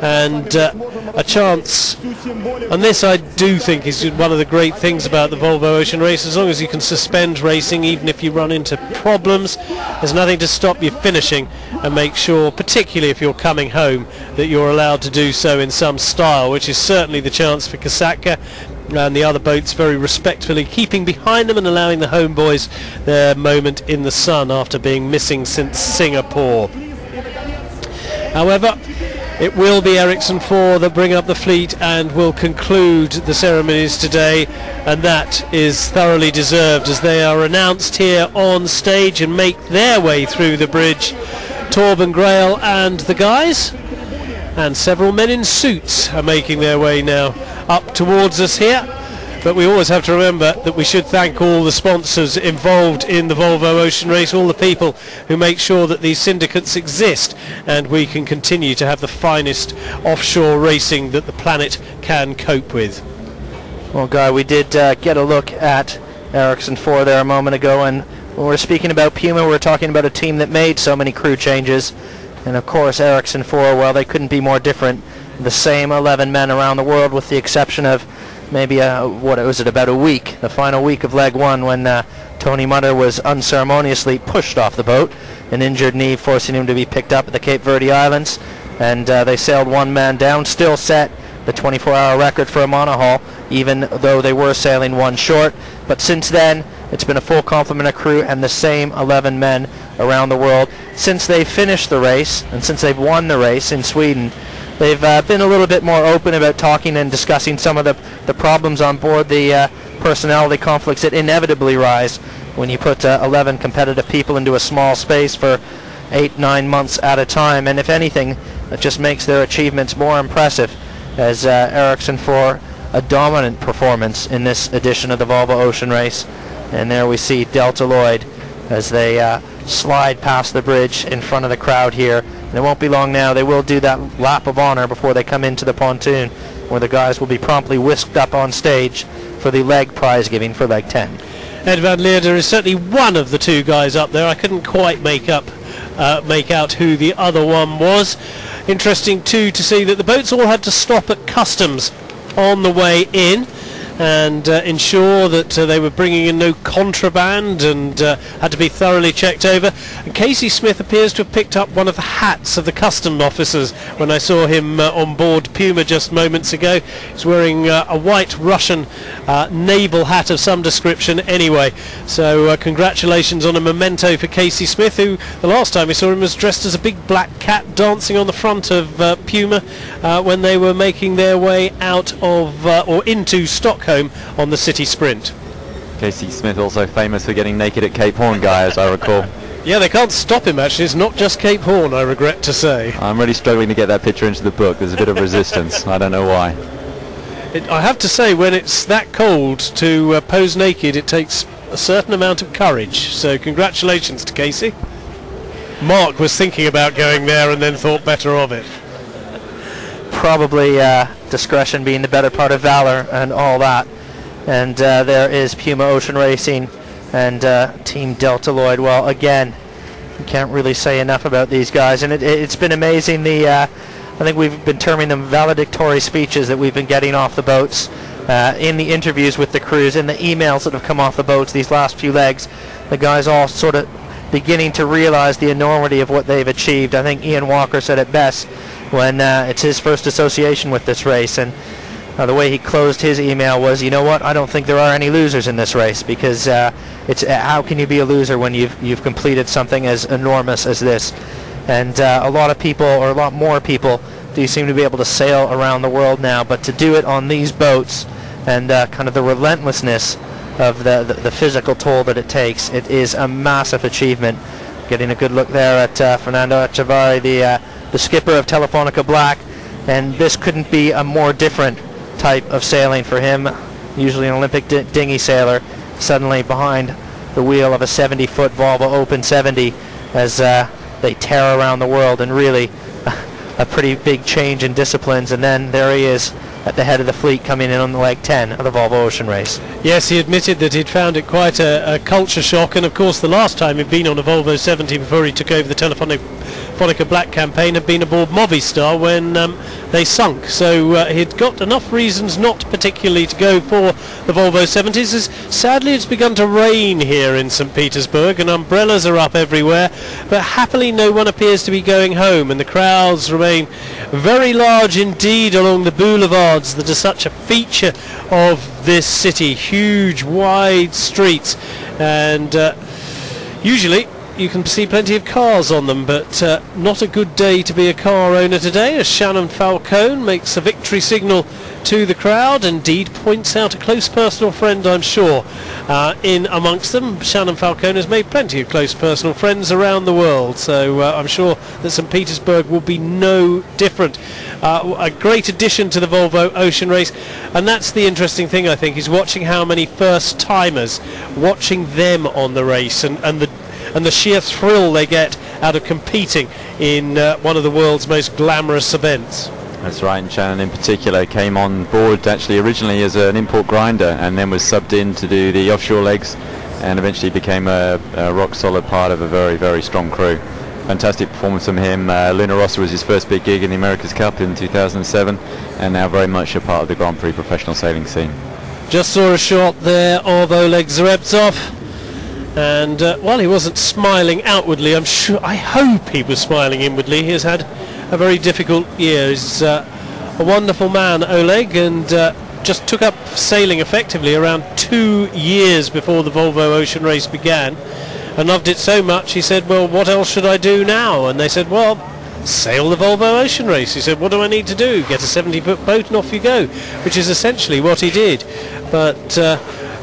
and a chance, and this I do think is one of the great things about the Volvo Ocean Race. As long as you can suspend racing, even if you run into problems, there's nothing to stop you finishing, and make sure, particularly if you're coming home, that you're allowed to do so in some style, which is certainly the chance for Kasatka, and the other boats very respectfully keeping behind them and allowing the homeboys their moment in the sun after being missing since Singapore. However, it will be Ericsson 4 that bring up the fleet and will conclude the ceremonies today, and that is thoroughly deserved as they are announced here on stage and make their way through the bridge. Torben Grail and the guys, and several men in suits, are making their way now up towards us here. But we always have to remember that we should thank all the sponsors involved in the Volvo Ocean Race, all the people who make sure that these syndicates exist and we can continue to have the finest offshore racing that the planet can cope with. Well, Guy, we did get a look at Ericsson 4 there a moment ago, and when we're speaking about Puma, we're talking about a team that made so many crew changes. And of course, Ericsson 4, well, they couldn't be more different. The same 11 men around the world, with the exception of maybe about a week, the final week of leg 1, when Tony Mutter was unceremoniously pushed off the boat, an injured knee forcing him to be picked up at the Cape Verde Islands, and they sailed one man down, still set the 24-hour record for a monohull, even though they were sailing one short. But since then, it's been a full complement of crew and the same 11 men around the world. Since they finished the race, and since they've won the race in Sweden, they've been a little bit more open about talking and discussing some of the problems on board, the personality conflicts that inevitably rise when you put 11 competitive people into a small space for 8-9 months at a time. And if anything, it just makes their achievements more impressive, as Ericsson 4, a dominant performance in this edition of the Volvo Ocean Race. And there we see Delta Lloyd as they slide past the bridge in front of the crowd here. And it won't be long now. They will do that lap of honor before they come into the pontoon, where the guys will be promptly whisked up on stage for the leg prize giving for leg 10. Ed van Leerder is certainly one of the two guys up there. I couldn't quite make out who the other one was. Interesting too to see that the boats all had to stop at customs on the way in and ensure that they were bringing in no contraband, and had to be thoroughly checked over. And Casey Smith appears to have picked up one of the hats of the custom officers when I saw him on board Puma just moments ago. He's wearing a white Russian naval hat of some description anyway. So congratulations on a memento for Casey Smith, who the last time we saw him was dressed as a big black cat dancing on the front of Puma when they were making their way out of or into Stockholm on the city sprint. Casey Smith also famous for getting naked at Cape Horn, Guy, as I recall. Yeah, they can't stop him actually. It's not just Cape Horn, I regret to say. I'm really struggling to get that picture into the book. There's a bit of resistance. I don't know why. I have to say, when it's that cold to pose naked, it takes a certain amount of courage. So congratulations to Casey. Mark was thinking about going there and then thought better of it. Probably discretion being the better part of valor and all that. And there is Puma Ocean Racing and Team Delta Lloyd. Well, again, you can't really say enough about these guys, and it's been amazing. I think we've been terming them valedictory speeches that we've been getting off the boats, in the interviews with the crews, in the emails that have come off the boats these last few legs. The guys all sort of beginning to realize the enormity of what they've achieved. I think Ian Walker said it best when it's his first association with this race, and The way he closed his email was, you know what, I don't think there are any losers in this race, because it's how can you be a loser when you've completed something as enormous as this? And a lot of people, or a lot more people, do seem to be able to sail around the world now, but to do it on these boats and kind of the relentlessness of the physical toll that it takes, it is a massive achievement. Getting a good look there at Fernando Echevarri, the skipper of Telefonica Black, and this couldn't be a more different type of sailing for him. Usually an Olympic dinghy sailor, suddenly behind the wheel of a 70-foot Volvo Open 70 as they tear around the world, and really a pretty big change in disciplines. And then there he is at the head of the fleet, coming in on the leg 10 of the Volvo Ocean Race. Yes, he admitted that he'd found it quite a culture shock, and of course the last time he'd been on a Volvo 70 before he took over the Telefonica Black campaign had been aboard Movistar when they sunk, so he'd got enough reasons not particularly to go for the Volvo 70s. As sadly it's begun to rain here in St Petersburg and umbrellas are up everywhere, but happily no one appears to be going home, and the crowds remain very large indeed along the boulevards that are such a feature of this city. Huge wide streets, and usually you can see plenty of cars on them, but not a good day to be a car owner today, as Shannon Falcone makes a victory signal to the crowd, indeed points out a close personal friend, I'm sure, in amongst them. Shannon Falcone has made plenty of close personal friends around the world, so I'm sure that St Petersburg will be no different. A great addition to the Volvo Ocean Race, and that's the interesting thing, I think, is watching how many first timers, watching them on the race, and the sheer thrill they get out of competing in one of the world's most glamorous events. That's right, and Shannon in particular came on board actually originally as an import grinder, and then was subbed in to do the offshore legs, and eventually became a rock solid part of a very, very strong crew. Fantastic performance from him. Luna Rossa was his first big gig in the America's Cup in 2007, and now very much a part of the Grand Prix professional sailing scene. Just saw a shot there of Oleg Zareptsov, and while he wasn't smiling outwardly, I hope he was smiling inwardly. He has had a very difficult year. He's a wonderful man, Oleg, and just took up sailing effectively around 2 years before the Volvo Ocean Race began, and loved it so much he said, well, what else should I do now? And they said, well, sail the Volvo Ocean Race. He said, what do I need to do? Get a 70-foot boat and off you go, which is essentially what he did. But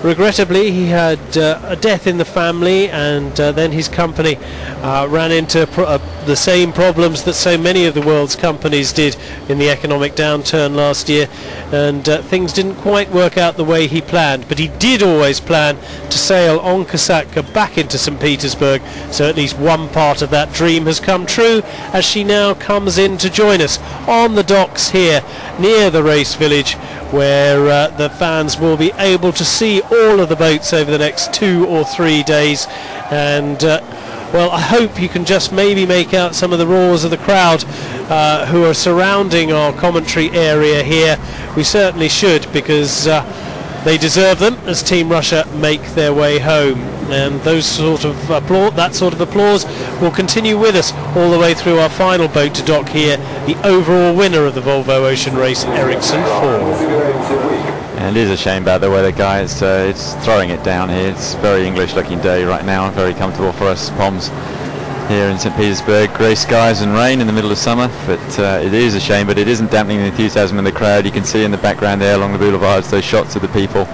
regrettably, he had a death in the family, and then his company ran into the same problems that so many of the world's companies did in the economic downturn last year, and things didn't quite work out the way he planned. But he did always plan to sail on Kasatka back into St Petersburg, so at least one part of that dream has come true, as she now comes in to join us on the docks here near the race village, where the fans will be able to see all of the boats over the next 2 or 3 days. And well, I hope you can just maybe make out some of the roars of the crowd who are surrounding our commentary area here. We certainly should, because they deserve them as Team Russia make their way home. And those sort of that sort of applause will continue with us all the way through our final boat to dock here, the overall winner of the Volvo Ocean Race, Ericsson 4. And it is a shame about the weather, guys. It's throwing it down here. It's a very English looking day right now, very comfortable for us Poms here in St Petersburg. Grey skies and rain in the middle of summer, but it is a shame, but it isn't dampening the enthusiasm in the crowd. You can see in the background there along the boulevards those shots of the people.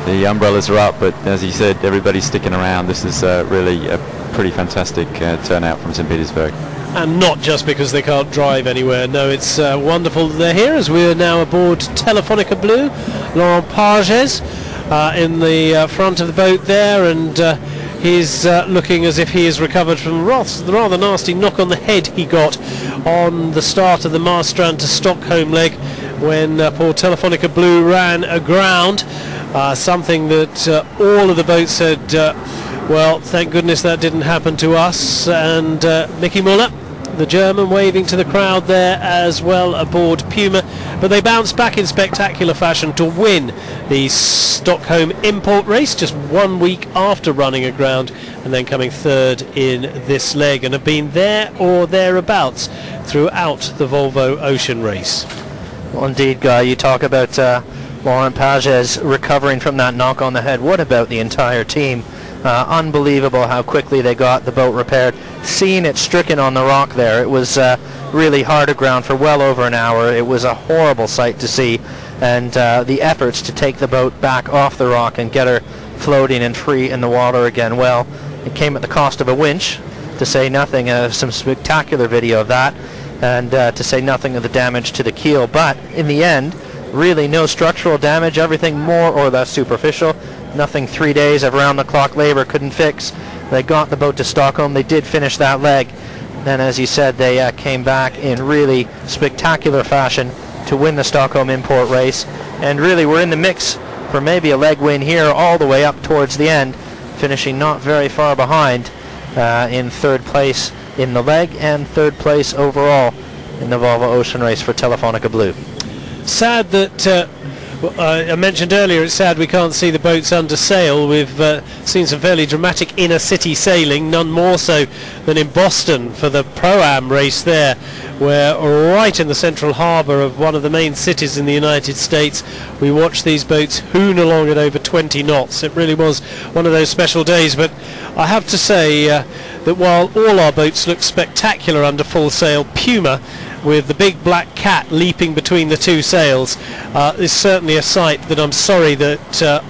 The umbrellas are up, but as he said, everybody's sticking around. This is really a pretty fantastic turnout from St Petersburg. And not just because they can't drive anywhere. No, it's wonderful that they're here, as we are now aboard Telefonica Blue. Laurent Pages in the front of the boat there, and he's looking as if he has recovered from the rather nasty knock on the head he got on the start of the Marstrand to Stockholm leg when poor Telefonica Blue ran aground. Something that all of the boats said, well, thank goodness that didn't happen to us. And Mickey Muller, the German, waving to the crowd there as well aboard Puma. But they bounced back in spectacular fashion to win the Stockholm import race just 1 week after running aground, and then coming third in this leg, and have been there or thereabouts throughout the Volvo Ocean Race. Well, indeed, Guy, you talk about Laurent Pages recovering from that knock on the head. What about the entire team? Unbelievable how quickly they got the boat repaired. Seeing it stricken on the rock there, it was really hard aground for well over an hour. It was a horrible sight to see, and the efforts to take the boat back off the rock and get her floating and free in the water again, well, it came at the cost of a winch, to say nothing of some spectacular video of that, and to say nothing of the damage to the keel. But in the end, really no structural damage, everything more or less superficial. Nothing 3 days of round-the-clock labor couldn't fix. They got the boat to Stockholm. They did finish that leg. Then, as you said, they came back in really spectacular fashion to win the Stockholm import race, and really were in the mix for maybe a leg win here all the way up towards the end, finishing not very far behind in third place in the leg and third place overall in the Volvo Ocean Race for Telefonica Blue. Sad that I mentioned earlier, it's sad we can't see the boats under sail. We've seen some fairly dramatic inner city sailing, none more so than in Boston for the Pro-Am race there, where right in the central harbour of one of the main cities in the United States, we watched these boats hoon along at over 20 knots. It really was one of those special days. But I have to say that while all our boats look spectacular under full sail, Puma, with the big black cat leaping between the two sails, is certainly a sight that I'm sorry that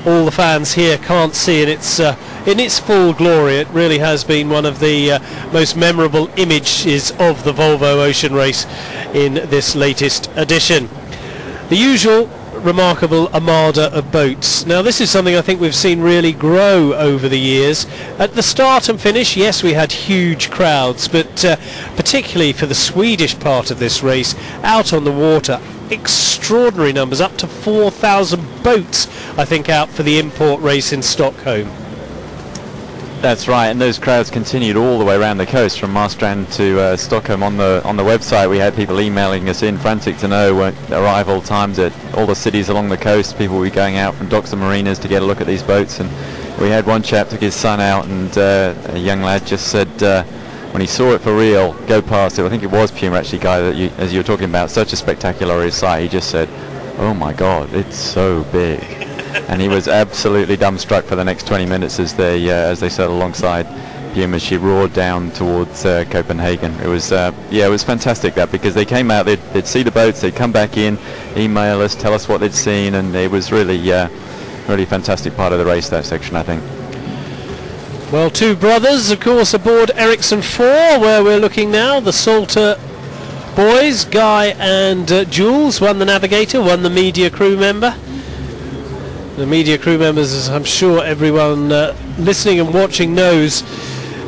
all the fans here can't see in its full glory. It really has been one of the most memorable images of the Volvo Ocean Race in this latest edition. The usual remarkable armada of boats. Now this is something I think we've seen really grow over the years. At the start and finish, yes, we had huge crowds, but particularly for the Swedish part of this race, out on the water, extraordinary numbers, up to 4,000 boats I think out for the import race in Stockholm. That's right, and those crowds continued all the way around the coast from Marstrand to Stockholm. On the website we had people emailing us in frantic to know arrival times at all the cities along the coast. People were going out from docks and marinas to get a look at these boats, and we had one chap took his son out, and a young lad just said when he saw it for real go past it, I think it was Puma actually, Guy, that as you were talking about, such a spectacular sight, he just said, "Oh my God, it's so big." And he was absolutely dumbstruck for the next 20 minutes as they sailed alongside Puma. She roared down towards Copenhagen. It was it was fantastic, that, because they came out, they'd see the boats, they'd come back in, email us, tell us what they'd seen, and it was really really fantastic part of the race, that section, I think. Well, two brothers, of course, aboard Ericsson 4, where we're looking now. The Salter boys, Guy and Jules, one the navigator, one the media crew member. The media crew members, as I'm sure everyone listening and watching knows,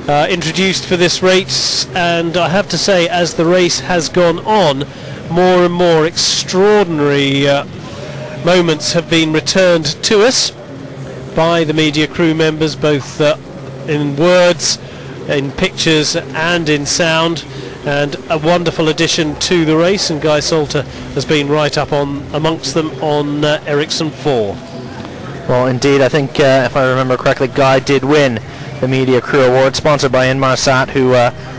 introduced for this race, and I have to say, as the race has gone on, more and more extraordinary moments have been returned to us by the media crew members, both in words, in pictures and in sound, and a wonderful addition to the race, and Guy Salter has been right up on amongst them on Ericsson 4. Well, indeed, I think if I remember correctly, Guy did win the Media Crew Award, sponsored by Inmarsat, who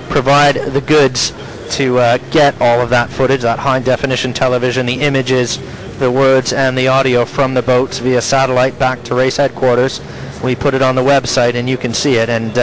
provide the goods to get all of that footage, that high-definition television, the images, the words, and the audio from the boats via satellite back to race headquarters. We put it on the website, and you can see it. And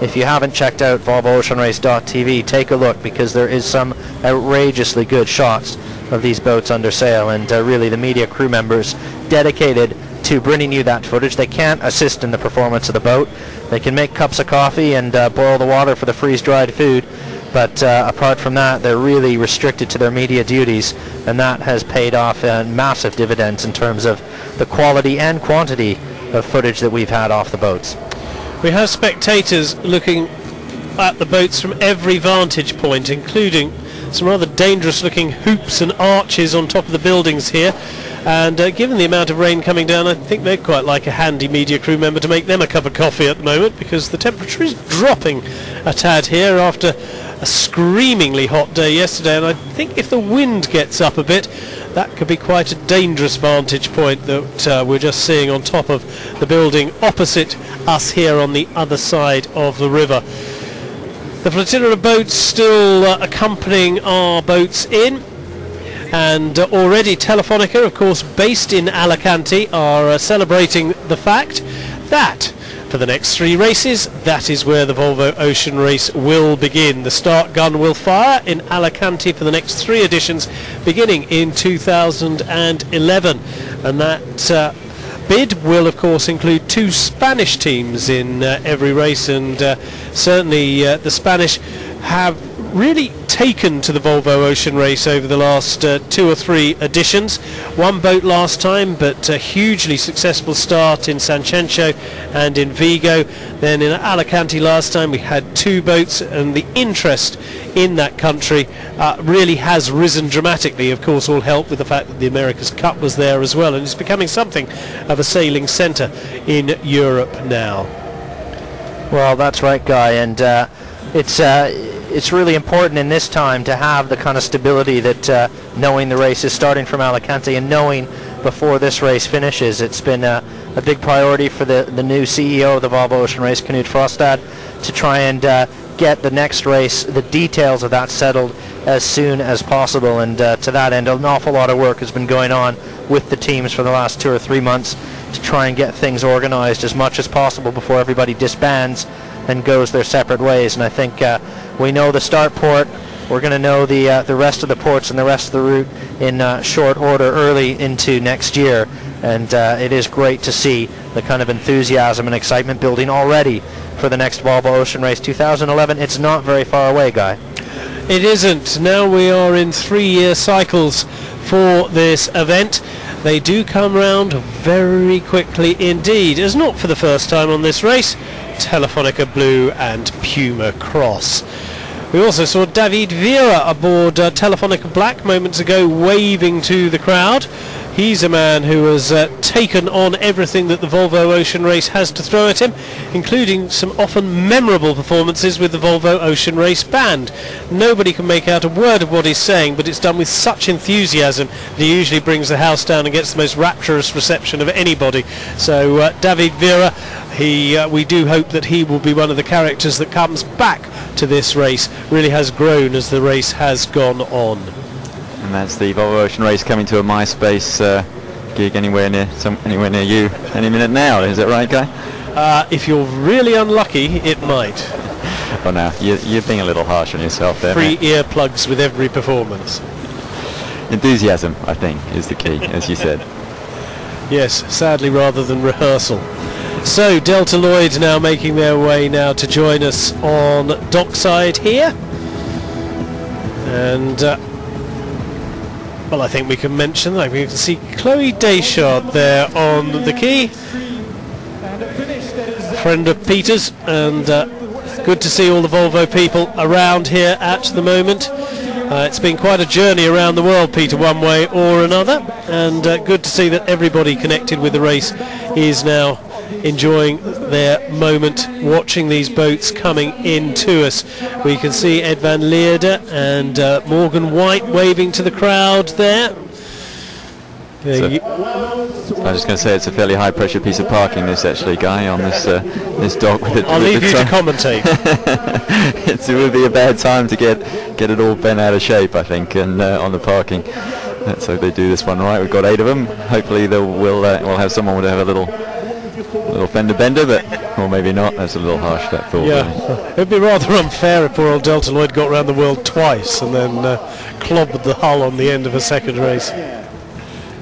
if you haven't checked out VolvoOceanRace.tv, take a look, because there is some outrageously good shots of these boats under sail, and really the media crew members dedicated to bringing you that footage. They can't assist in the performance of the boat. They can make cups of coffee and boil the water for the freeze-dried food, but apart from that, they're really restricted to their media duties, and that has paid off massive dividends in terms of the quality and quantity of footage that we've had off the boats. We have spectators looking at the boats from every vantage point, including some rather dangerous looking hoops and arches on top of the buildings here. And given the amount of rain coming down, I think they'd quite like a handy media crew member to make them a cup of coffee at the moment, because the temperature is dropping a tad here after a screamingly hot day yesterday, and I think if the wind gets up a bit, that could be quite a dangerous vantage point that we're just seeing on top of the building opposite us here on the other side of the river. The flotilla of boats still accompanying our boats in. And already Telefonica, of course based in Alicante, are celebrating the fact that for the next 3 races, that is where the Volvo Ocean Race will begin. The start gun will fire in Alicante for the next 3 editions, beginning in 2011. And that bid will of course include 2 Spanish teams in every race, and certainly the Spanish have really taken to the Volvo Ocean Race over the last 2 or 3 editions. 1 boat last time, but a hugely successful start in San Cencio and in Vigo. Then in Alicante last time we had 2 boats, and the interest in that country really has risen dramatically, of course all helped with the fact that the America's Cup was there as well, and it's becoming something of a sailing centre in Europe now. Well, that's right, Guy, and it's really important in this time to have the kind of stability that knowing the race is starting from Alicante and knowing before this race finishes. It's been a big priority for the new CEO of the Volvo Ocean Race, Knut Frostad, to try and get the next race, the details of that settled as soon as possible, and to that end an awful lot of work has been going on with the teams for the last 2 or 3 months to try and get things organized as much as possible before everybody disbands and goes their separate ways. And I think we know the start port, we're going to know the rest of the ports and the rest of the route in short order early into next year, and it is great to see the kind of enthusiasm and excitement building already for the next Volvo Ocean Race 2011. It's not very far away, Guy. It isn't. Now we are in 3-year cycles for this event. They do come round very quickly indeed, as not for the first time on this race, Telefonica Blue and Puma Cross. We also saw David Vieira aboard Telefonica Black moments ago, waving to the crowd. He's a man who has taken on everything that the Volvo Ocean Race has to throw at him, including some often memorable performances with the Volvo Ocean Race band. Nobody can make out a word of what he's saying, but it's done with such enthusiasm that he usually brings the house down and gets the most rapturous reception of anybody. So David Vieira, we do hope that he will be one of the characters that comes back to this race. Really has grown as the race has gone on. And that's the Volvo Ocean Race coming to a MySpace gig anywhere near you any minute now. Is that right, Guy? If you're really unlucky, it might. Oh no, you're being a little harsh on yourself there. Free earplugs with every performance. Enthusiasm, I think, is the key, as you said. Yes, sadly rather than rehearsal. So Delta Lloyd now making their way now to join us on dockside here. And well, I think we can mention that we can see Chloe Deschard there on the quay, friend of Peter's, and good to see all the Volvo people around here at the moment. It's been quite a journey around the world, Peter, one way or another, and good to see that everybody connected with the race is now enjoying their moment, watching these boats coming in to us. We can see Ed van Leerde and Morgan White waving to the crowd there. So, I was just going to say it's a fairly high pressure piece of parking, this actually, Guy, on this dock. I'll leave you to commentate. It would be a bad time to get it all bent out of shape, I think, and on the parking. Let's hope they do this one right. We've got 8 of them. Hopefully we'll have someone to have a little fender bender, but or maybe not. That's a little harsh, that thought. Yeah, really. It'd be rather unfair if poor old Delta Lloyd got around the world twice and then clobbered the hull on the end of a second race.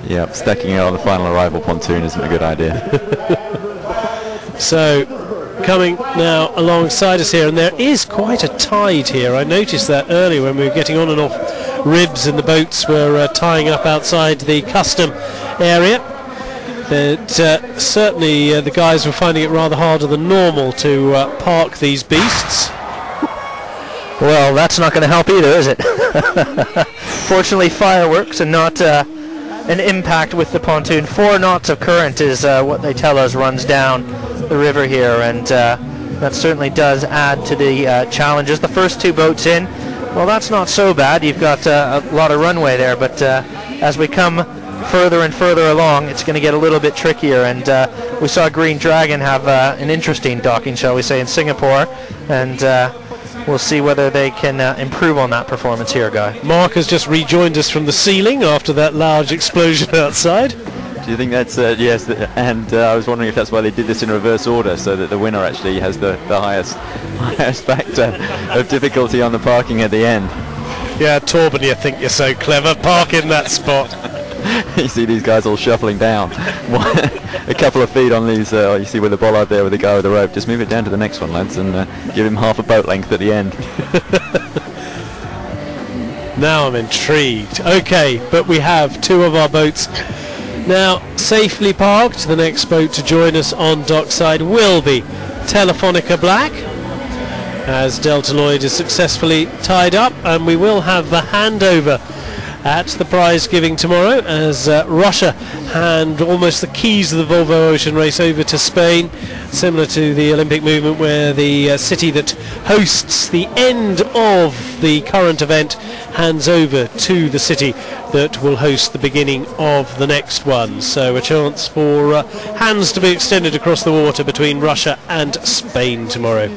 Yeah, stacking it on the final arrival pontoon isn't a good idea. So coming now alongside us here, and there is quite a tide here. I noticed that earlier when we were getting on and off ribs and the boats were tying up outside the custom area. But certainly the guys were finding it rather harder than normal to park these beasts. Well, that's not going to help either, is it? Fortunately, fireworks and not an impact with the pontoon. 4 knots of current is what they tell us runs down the river here, and that certainly does add to the challenges. The first 2 boats in, well, that's not so bad. You've got a lot of runway there, but as we come further and further along, it's going to get a little bit trickier, and we saw Green Dragon have an interesting docking, shall we say, in Singapore, and we'll see whether they can improve on that performance here, Guy. Mark has just rejoined us from the ceiling after that large explosion outside. Do you think that's yes? And I was wondering if that's why they did this in reverse order, so that the winner actually has the highest factor of difficulty on the parking at the end. Yeah, Torben, you think you're so clever. Park in that spot. You see these guys all shuffling down. A couple of feet on these. You see with the bollard there with the guy with the rope. Just move it down to the next one, lads, and give him half a boat length at the end. Now I'm intrigued. Okay, but we have two of our boats now safely parked. The next boat to join us on dockside will be Telefonica Black, as Delta Lloyd is successfully tied up, and we will have the handover at the prize giving tomorrow as Russia hand almost the keys of the Volvo Ocean Race over to Spain, similar to the Olympic movement where the city that hosts the end of the current event hands over to the city that will host the beginning of the next one. So a chance for hands to be extended across the water between Russia and Spain tomorrow.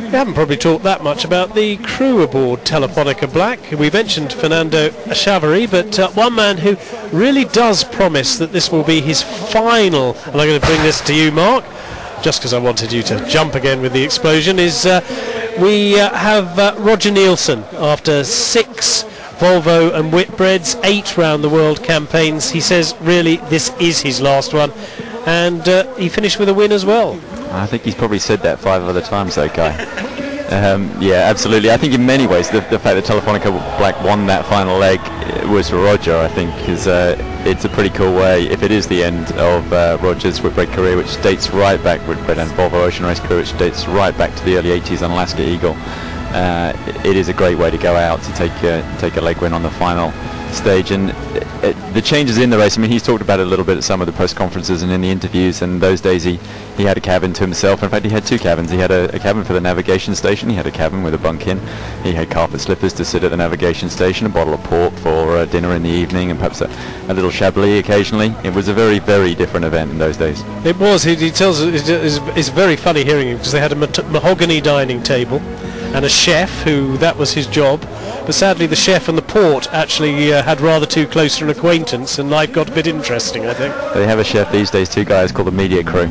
We haven't probably talked that much about the crew aboard Telefonica Black. We mentioned Fernando Chavarri, but one man who really does promise that this will be his final, and I'm going to bring this to you, Mark, just because I wanted you to jump again with the explosion, is we have Roger Nielsen. After 6 Volvo and Whitbreads, 8 round the world campaigns, he says really this is his last one, and he finished with a win as well. I think he's probably said that 5 other times, though, Guy. Yeah, absolutely. I think in many ways the fact that Telefonica Black won that final leg was for Roger, I think, is it's a pretty cool way, if it is the end of Roger's Whitbread career, which dates right back, Whitbread and Volvo Ocean Race career, which dates right back to the early 80s on Alaska Eagle. It is a great way to go out, to take a leg win on the final stage. And the changes in the race, I mean, he's talked about it a little bit at some of the press conferences and in the interviews, and those days he had a cabin to himself. In fact, he had 2 cabins. He had a cabin for the navigation station, he had a cabin with a bunk in, he had carpet slippers to sit at the navigation station, a bottle of port for dinner in the evening, and perhaps a little Chablis occasionally. It was a very, very different event in those days. It was. He tells us it's very funny hearing him, because they had a mahogany dining table and a chef who that was his job, but sadly the chef and the port actually had rather too close an acquaintance, and life got a bit interesting, I think. They have a chef these days, 2 guys called the media crew.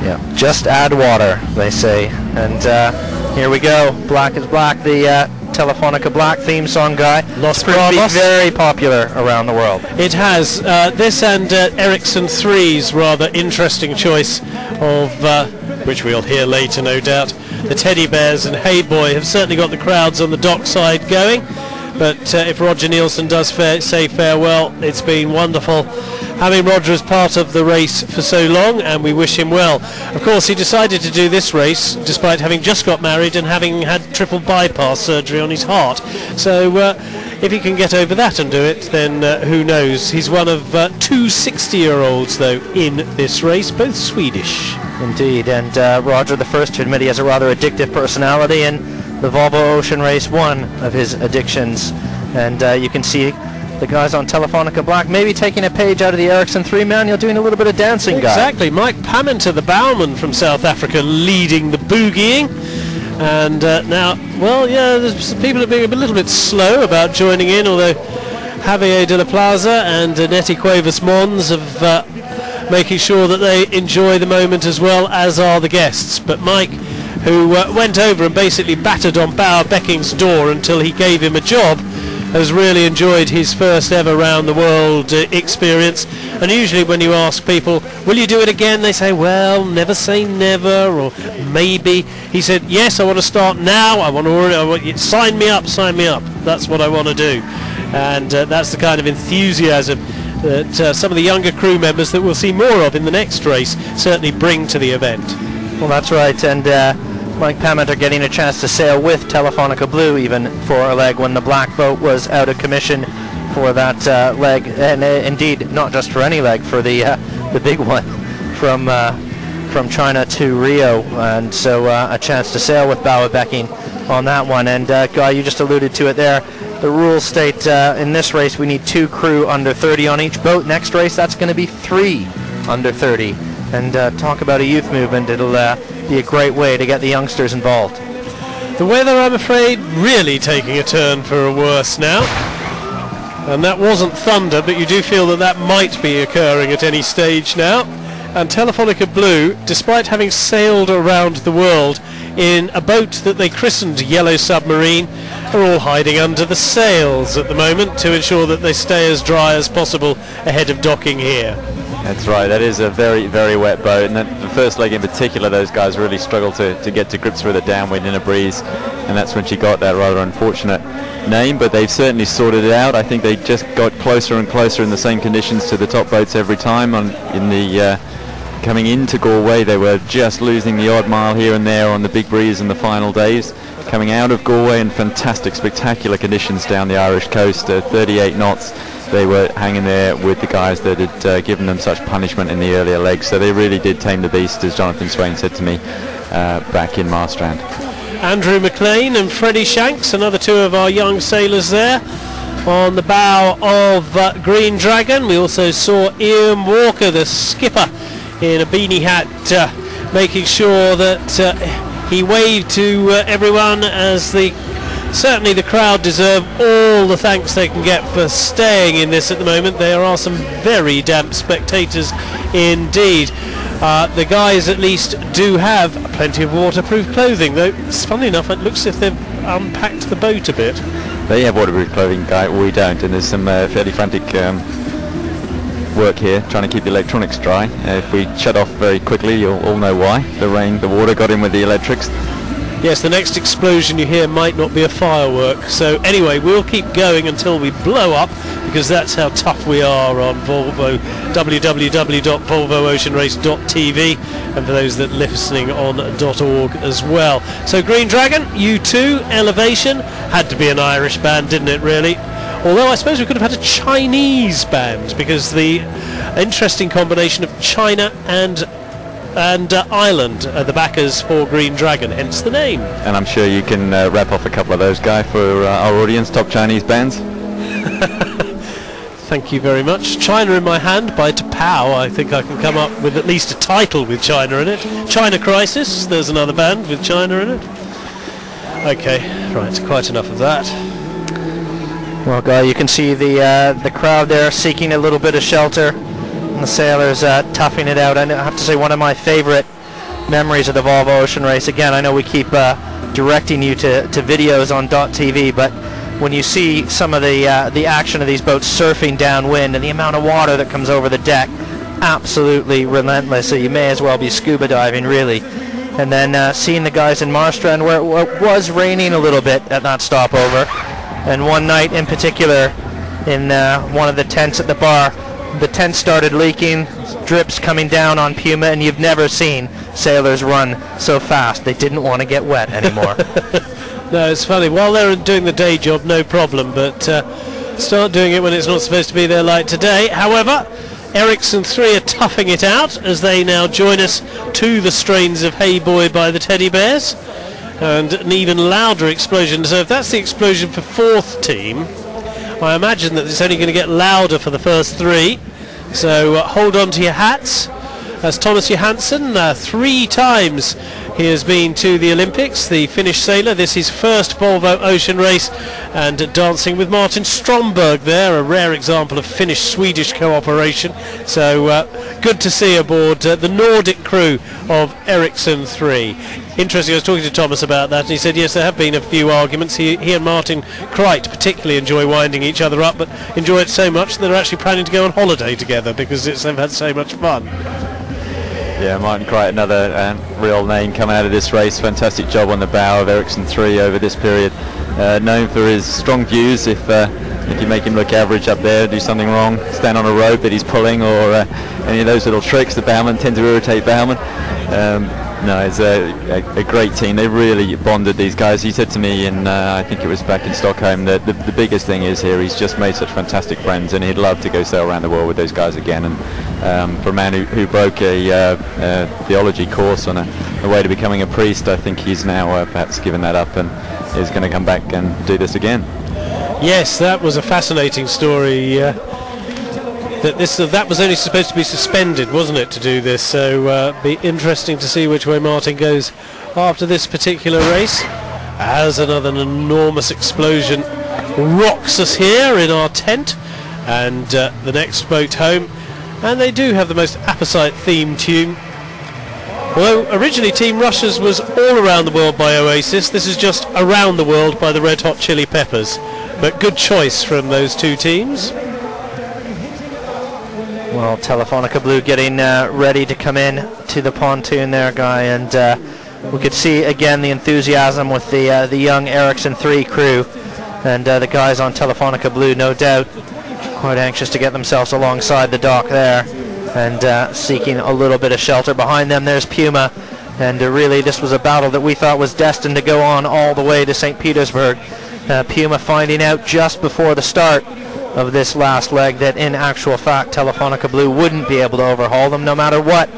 Yeah, just add water, they say. And here we go. Black is Black, the Telefonica Black theme song, Guy. Los It's be very popular around the world. It has. This and Ericsson 3's rather interesting choice of, which we'll hear later no doubt, the Teddy Bears and Hey Boy have certainly got the crowds on the dockside going. But if Roger Nielsen does say farewell, it's been wonderful having Roger as part of the race for so long, and we wish him well. Of course, he decided to do this race despite having just got married and having had triple bypass surgery on his heart. So if he can get over that and do it, then who knows. He's one of 2 60-year-olds, though, in this race, both Swedish. Indeed, and Roger, the first to admit he has a rather addictive personality, and the Volvo Ocean Race, one of his addictions. And you can see the guys on Telefonica Black maybe taking a page out of the Ericsson 3 manual, doing a little bit of dancing, Guy. Exactly. Mike Paminter, the bowman from South Africa, leading the boogieing. And now, well, yeah, there's some people that are being a little bit slow about joining in, although Javier de la Plaza and Nettie Cuevas Mons have making sure that they enjoy the moment as well, as are the guests. But Mike, who went over and basically battered on Bauer Becking's door until he gave him a job, has really enjoyed his first ever round the world experience. And usually when you ask people, will you do it again, they say, well, never say never, or maybe. He said, yes, I want to start now. I want you, sign me up. That's what I want to do. And that's the kind of enthusiasm that some of the younger crew members that we'll see more of in the next race certainly bring to the event. Well, that's right. And Mike Paminter getting a chance to sail with Telefonica Blue even for a leg when the black boat was out of commission for that leg, and indeed not just for any leg, for the big one from China to Rio, and so a chance to sail with Bauer Becking on that one. And Guy, you just alluded to it there. The rules state in this race we need 2 crew under 30 on each boat. Next race that's going to be 3 under 30 And talk about a youth movement, it'll be a great way to get the youngsters involved. The weather, I'm afraid, really taking a turn for a worse now. And that wasn't thunder, but you do feel that that might be occurring at any stage now. And Telefonica Blue, despite having sailed around the world in a boat that they christened Yellow Submarine, are all hiding under the sails at the moment to ensure that they stay as dry as possible ahead of docking here. That's right, that is a very, very wet boat, and the first leg in particular, those guys really struggled to get to grips with a downwind and a breeze, and that's when she got that rather unfortunate name, but they've certainly sorted it out. I think they just got closer and closer in the same conditions to the top boats every time. Coming into Galway, they were just losing the odd mile here and there on the big breeze in the final days. Coming out of Galway in fantastic, spectacular conditions down the Irish coast, 38 knots. They were hanging there with the guys that had given them such punishment in the earlier legs. So they really did tame the beast, as Jonathan Swain said to me back in Marstrand. Andrew McLean and Freddie Shanks, another two of our young sailors there on the bow of Green Dragon. We also saw Ian Walker, the skipper, in a beanie hat, making sure that he waved to everyone, as certainly the crowd deserve all the thanks they can get for staying in this at the moment. There are some very damp spectators indeed. The guys at least do have plenty of waterproof clothing, though it's funny enough, it looks as if they've unpacked the boat a bit. They have waterproof clothing, Guy, we don't, and there's some fairly frantic work here trying to keep the electronics dry. If we shut off very quickly, you'll all know why. The rain, the water got in with the electrics. Yes, the next explosion you hear might not be a firework. So anyway, we'll keep going until we blow up, because that's how tough we are on Volvo. www.volvooceanrace.tv, and for those that are listening on .org as well. So Green Dragon, U2, Elevation, had to be an Irish band, didn't it really? Although I suppose we could have had a Chinese band, because the interesting combination of China and Ireland are the backers for Green Dragon, hence the name. And I'm sure you can wrap off a couple of those, Guy, for our audience, top Chinese bands. Thank you very much. China in My Hand by Tapao. I think I can come up with at least a title with China in it. China Crisis, there's another band with China in it. Okay, right, quite enough of that. Well, Guy, you can see the crowd there seeking a little bit of shelter. The sailors toughing it out. I have to say, one of my favorite memories of the Volvo Ocean Race, again, I know we keep directing you to videos on .tv, but when you see some of the action of these boats surfing downwind and the amount of water that comes over the deck, absolutely relentless. So you may as well be scuba diving, really. And then seeing the guys in Marstrand, where it was raining a little bit at that stopover, and one night in particular in one of the tents at the bar, the tent started leaking, drips coming down on Puma, and you've never seen sailors run so fast. They didn't want to get wet anymore. No, it's funny. While they're doing the day job, no problem, but start doing it when it's not supposed to be there, like today. However, Ericsson 3 are toughing it out as they now join us to the strains of Hey Boy by the Teddy Bears, and an even louder explosion. So if that's the explosion for fourth team, I imagine that it's only going to get louder for the first three. So hold on to your hats. As Thomas Johansson, 3 times he has been to the Olympics, the Finnish sailor. This is his first Volvo Ocean Race, and dancing with Martin Stromberg there, a rare example of Finnish-Swedish cooperation. So good to see aboard the Nordic crew of Ericsson 3. Interesting, I was talking to Thomas about that, and he said yes, there have been a few arguments. He and Martin Kreit particularly enjoy winding each other up, but enjoy it so much that they're actually planning to go on holiday together because they've had so much fun. Yeah, Martin Kreit, another real name coming out of this race. Fantastic job on the bow of Ericsson 3 over this period. Known for his strong views. If you make him look average up there, do something wrong, stand on a rope that he's pulling, or any of those little tricks, the bowmen tend to irritate bowmen. No, it's a great team. They really bonded, these guys. He said to me, in I think it was back in Stockholm, that the biggest thing is here, he's just made such fantastic friends, and he'd love to go sail around the world with those guys again. And for a man who broke a theology course on the way to becoming a priest, I think he's now perhaps given that up and is going to come back and do this again. Yes, that was a fascinating story. that was only supposed to be suspended, wasn't it, to do this? So be interesting to see which way Martin goes after this particular race, as another enormous explosion rocks us here in our tent, and the next boat home. And they do have the most apposite theme tune. Although originally Team Russia's was All Around the World by Oasis, this is just Around the World by the Red Hot Chili Peppers. But good choice from those two teams. Well, Telefonica Blue getting ready to come in to the pontoon there, Guy, and we could see again the enthusiasm with the young Ericsson 3 crew, and the guys on Telefonica Blue, no doubt, quite anxious to get themselves alongside the dock there, and seeking a little bit of shelter. Behind them there's Puma, and really this was a battle that we thought was destined to go on all the way to St Petersburg. Puma finding out just before the start of this last leg that in actual fact Telefonica Blue wouldn't be able to overhaul them no matter what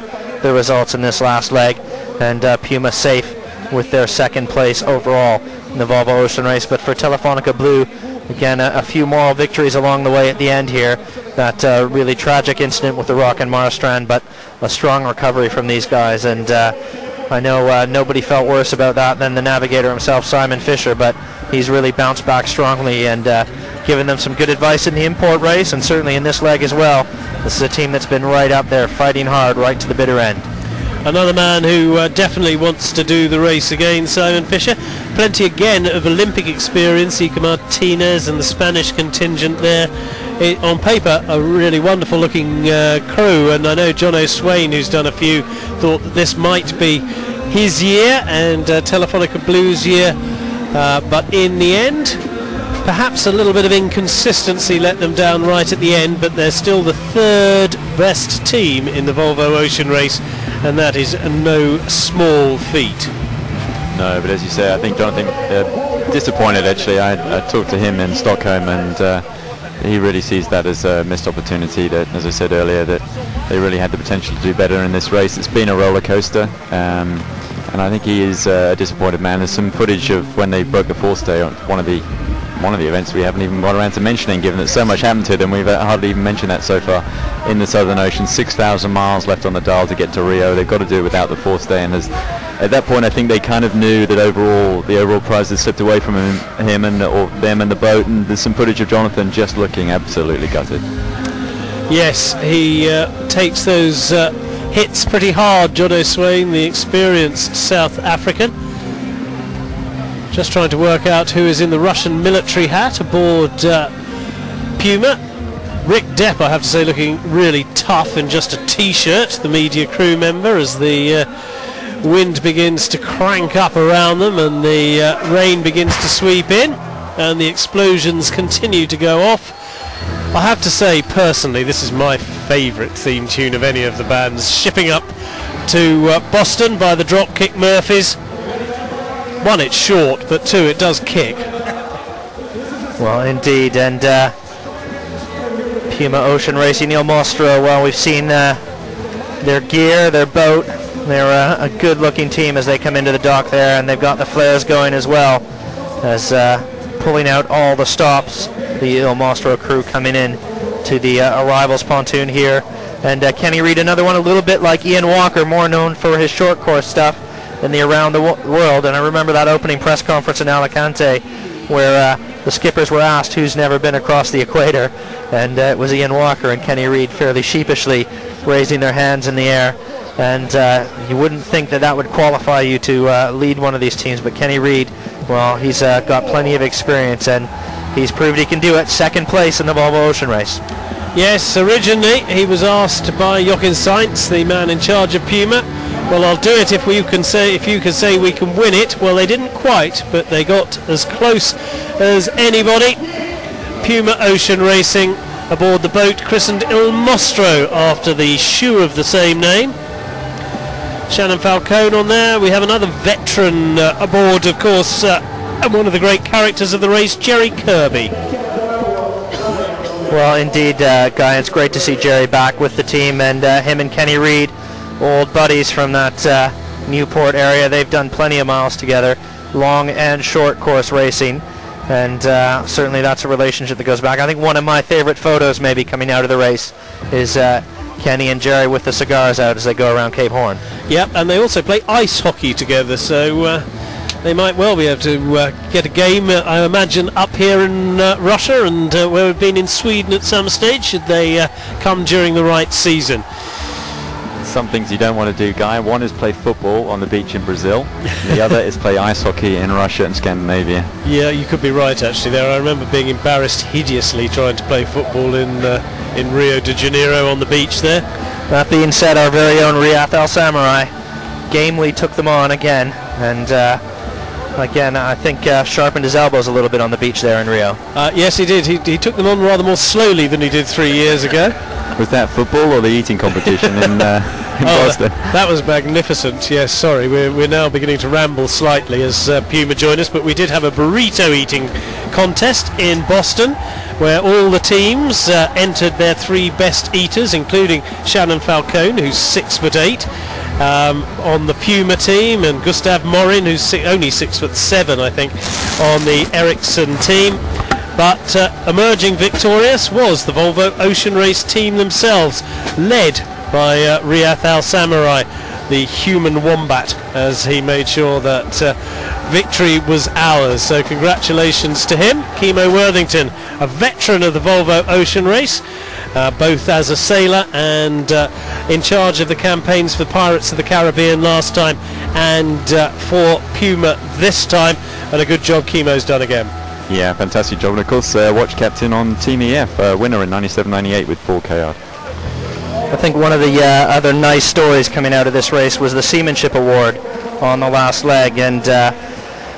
the results in this last leg, and Puma safe with their second place overall in the Volvo Ocean Race. But for Telefonica Blue, again, a few moral victories along the way at the end here. That really tragic incident with the rock and Marstrand, but a strong recovery from these guys, and I know nobody felt worse about that than the navigator himself, Simon Fisher, but he's really bounced back strongly and given them some good advice in the import race, and certainly in this leg as well. This is a team that's been right up there, fighting hard right to the bitter end. Another man who definitely wants to do the race again, Simon Fisher. Plenty again of Olympic experience. Iker Martinez and the Spanish contingent there. On paper, a really wonderful looking crew, and I know John O'Swain, who's done a few, thought that this might be his year and Telefonica Blue's year, but in the end, perhaps a little bit of inconsistency let them down right at the end, but they're still the third best team in the Volvo Ocean Race, and that is no small feat. No, but as you say, I think Jonathan disappointed actually. I talked to him in Stockholm, and he really sees that as a missed opportunity. That, as I said earlier, that they really had the potential to do better in this race. It's been a roller coaster, and I think he is a disappointed man. There's some footage of when they broke the forestay on one of the events we haven't even got around to mentioning, given that so much happened to them. We've hardly even mentioned that so far in the Southern Ocean. 6,000 miles left on the dial to get to Rio. They've got to do it without the forestay, and at that point I think they kind of knew that the overall prize had slipped away from him and or them and the boat, and there's some footage of Jonathan just looking absolutely gutted. Yes, he takes those hits pretty hard, John O'Swain, the experienced South African. Just trying to work out who is in the Russian military hat aboard Puma. Rick Depp, I have to say, looking really tough in just a t-shirt, the media crew member, as the wind begins to crank up around them and the rain begins to sweep in and the explosions continue to go off. I have to say, personally, this is my favourite theme tune of any of the bands. Shipping up to Boston by the Dropkick Murphys. One, it's short, but two, it does kick. Well, indeed, and Puma Ocean Racing, Il Mostro, well, we've seen their gear, their boat. They're a good-looking team as they come into the dock there, and they've got the flares going as well, as pulling out all the stops. The Il Mostro crew coming in to the arrivals pontoon here. And Kenny Reed, another one a little bit like Ian Walker, more known for his short course stuff than the around the world. And I remember that opening press conference in Alicante where the skippers were asked who's never been across the equator, and it was Ian Walker and Kenny Reed fairly sheepishly raising their hands in the air. And you wouldn't think that that would qualify you to lead one of these teams, but Kenny Reed, well, he's got plenty of experience, and he's proved he can do it. Second place in the Volvo Ocean Race. Yes, originally he was asked by Jochen Sainz, the man in charge of Puma, well, I'll do it if you can say we can win it. Well, they didn't quite, but they got as close as anybody. Puma Ocean Racing aboard the boat christened Il Mostro after the shoe of the same name. Shannon Falcone on there. We have another veteran aboard, of course, and one of the great characters of the race, Jerry Kirby. Well, indeed, Guy, it's great to see Jerry back with the team, and him and Kenny Reed, old buddies from that Newport area. They've done plenty of miles together, long and short course racing, And certainly that's a relationship that goes back. I think one of my favorite photos maybe coming out of the race is Kenny and Jerry with the cigars out as they go around Cape Horn. Yep, and they also play ice hockey together, so they might well be able to get a game, I imagine, up here in Russia, and where we've been in Sweden at some stage, should they come during the right season. Some things you don't want to do, Guy. One is play football on the beach in Brazil. The other is play ice hockey in Russia and Scandinavia. Yeah, you could be right actually there. I remember being embarrassed hideously trying to play football in Rio de Janeiro on the beach there. That being said, our very own Riyadh Al Samurai gamely took them on again, and again, I think sharpened his elbows a little bit on the beach there in Rio. Yes, he did. He took them on rather more slowly than he did 3 years ago. Was that football or the eating competition in Boston? That was magnificent. Yes, sorry, we're now beginning to ramble slightly as Puma joined us, but we did have a burrito eating contest in Boston, where all the teams entered their 3 best eaters, including Shannon Falcone, who's 6'8", on the Puma team, and Gustav Morin, who's only 6'7", I think, on the Ericsson team. But emerging victorious was the Volvo Ocean Race team themselves, led by Riyadh Al Samurai, the human wombat, as he made sure that victory was ours. So congratulations to him. Kimo Worthington, a veteran of the Volvo Ocean Race, both as a sailor and in charge of the campaigns for Pirates of the Caribbean last time, and for Puma this time, and a good job Kimo's done again. Yeah, fantastic job. And of course, watch captain on Team EF, winner in 97-98 with Paul Kayard. I think one of the other nice stories coming out of this race was the Seamanship Award on the last leg, and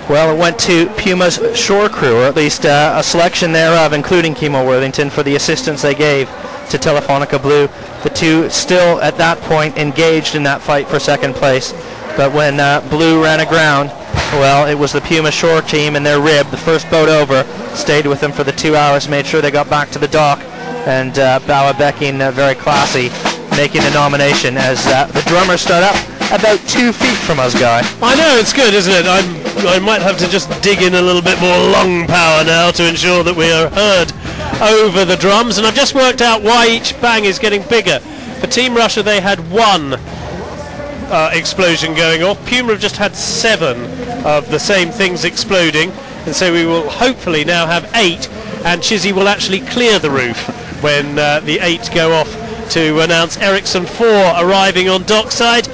well, it went to Puma's shore crew, or at least a selection thereof, including Kimo Worthington, for the assistance they gave to Telefonica Blue. The two still at that point engaged in that fight for second place, but when Blue ran aground, well, it was the Puma shore team and their rib, the first boat over, stayed with them for the 2 hours, made sure they got back to the dock, and Bawa Becking, very classy, making the nomination as the drummers start up about 2 feet from us, Guy. I know, it's good, isn't it? I might have to just dig in a little bit more lung power now to ensure that we are heard over the drums, and I've just worked out why each bang is getting bigger. For Team Russia, they had 1 explosion going off. Puma have just had 7 of the same things exploding, and so we will hopefully now have 8, and Chizzy will actually clear the roof when the 8 go off to announce Ericsson 4 arriving on dockside,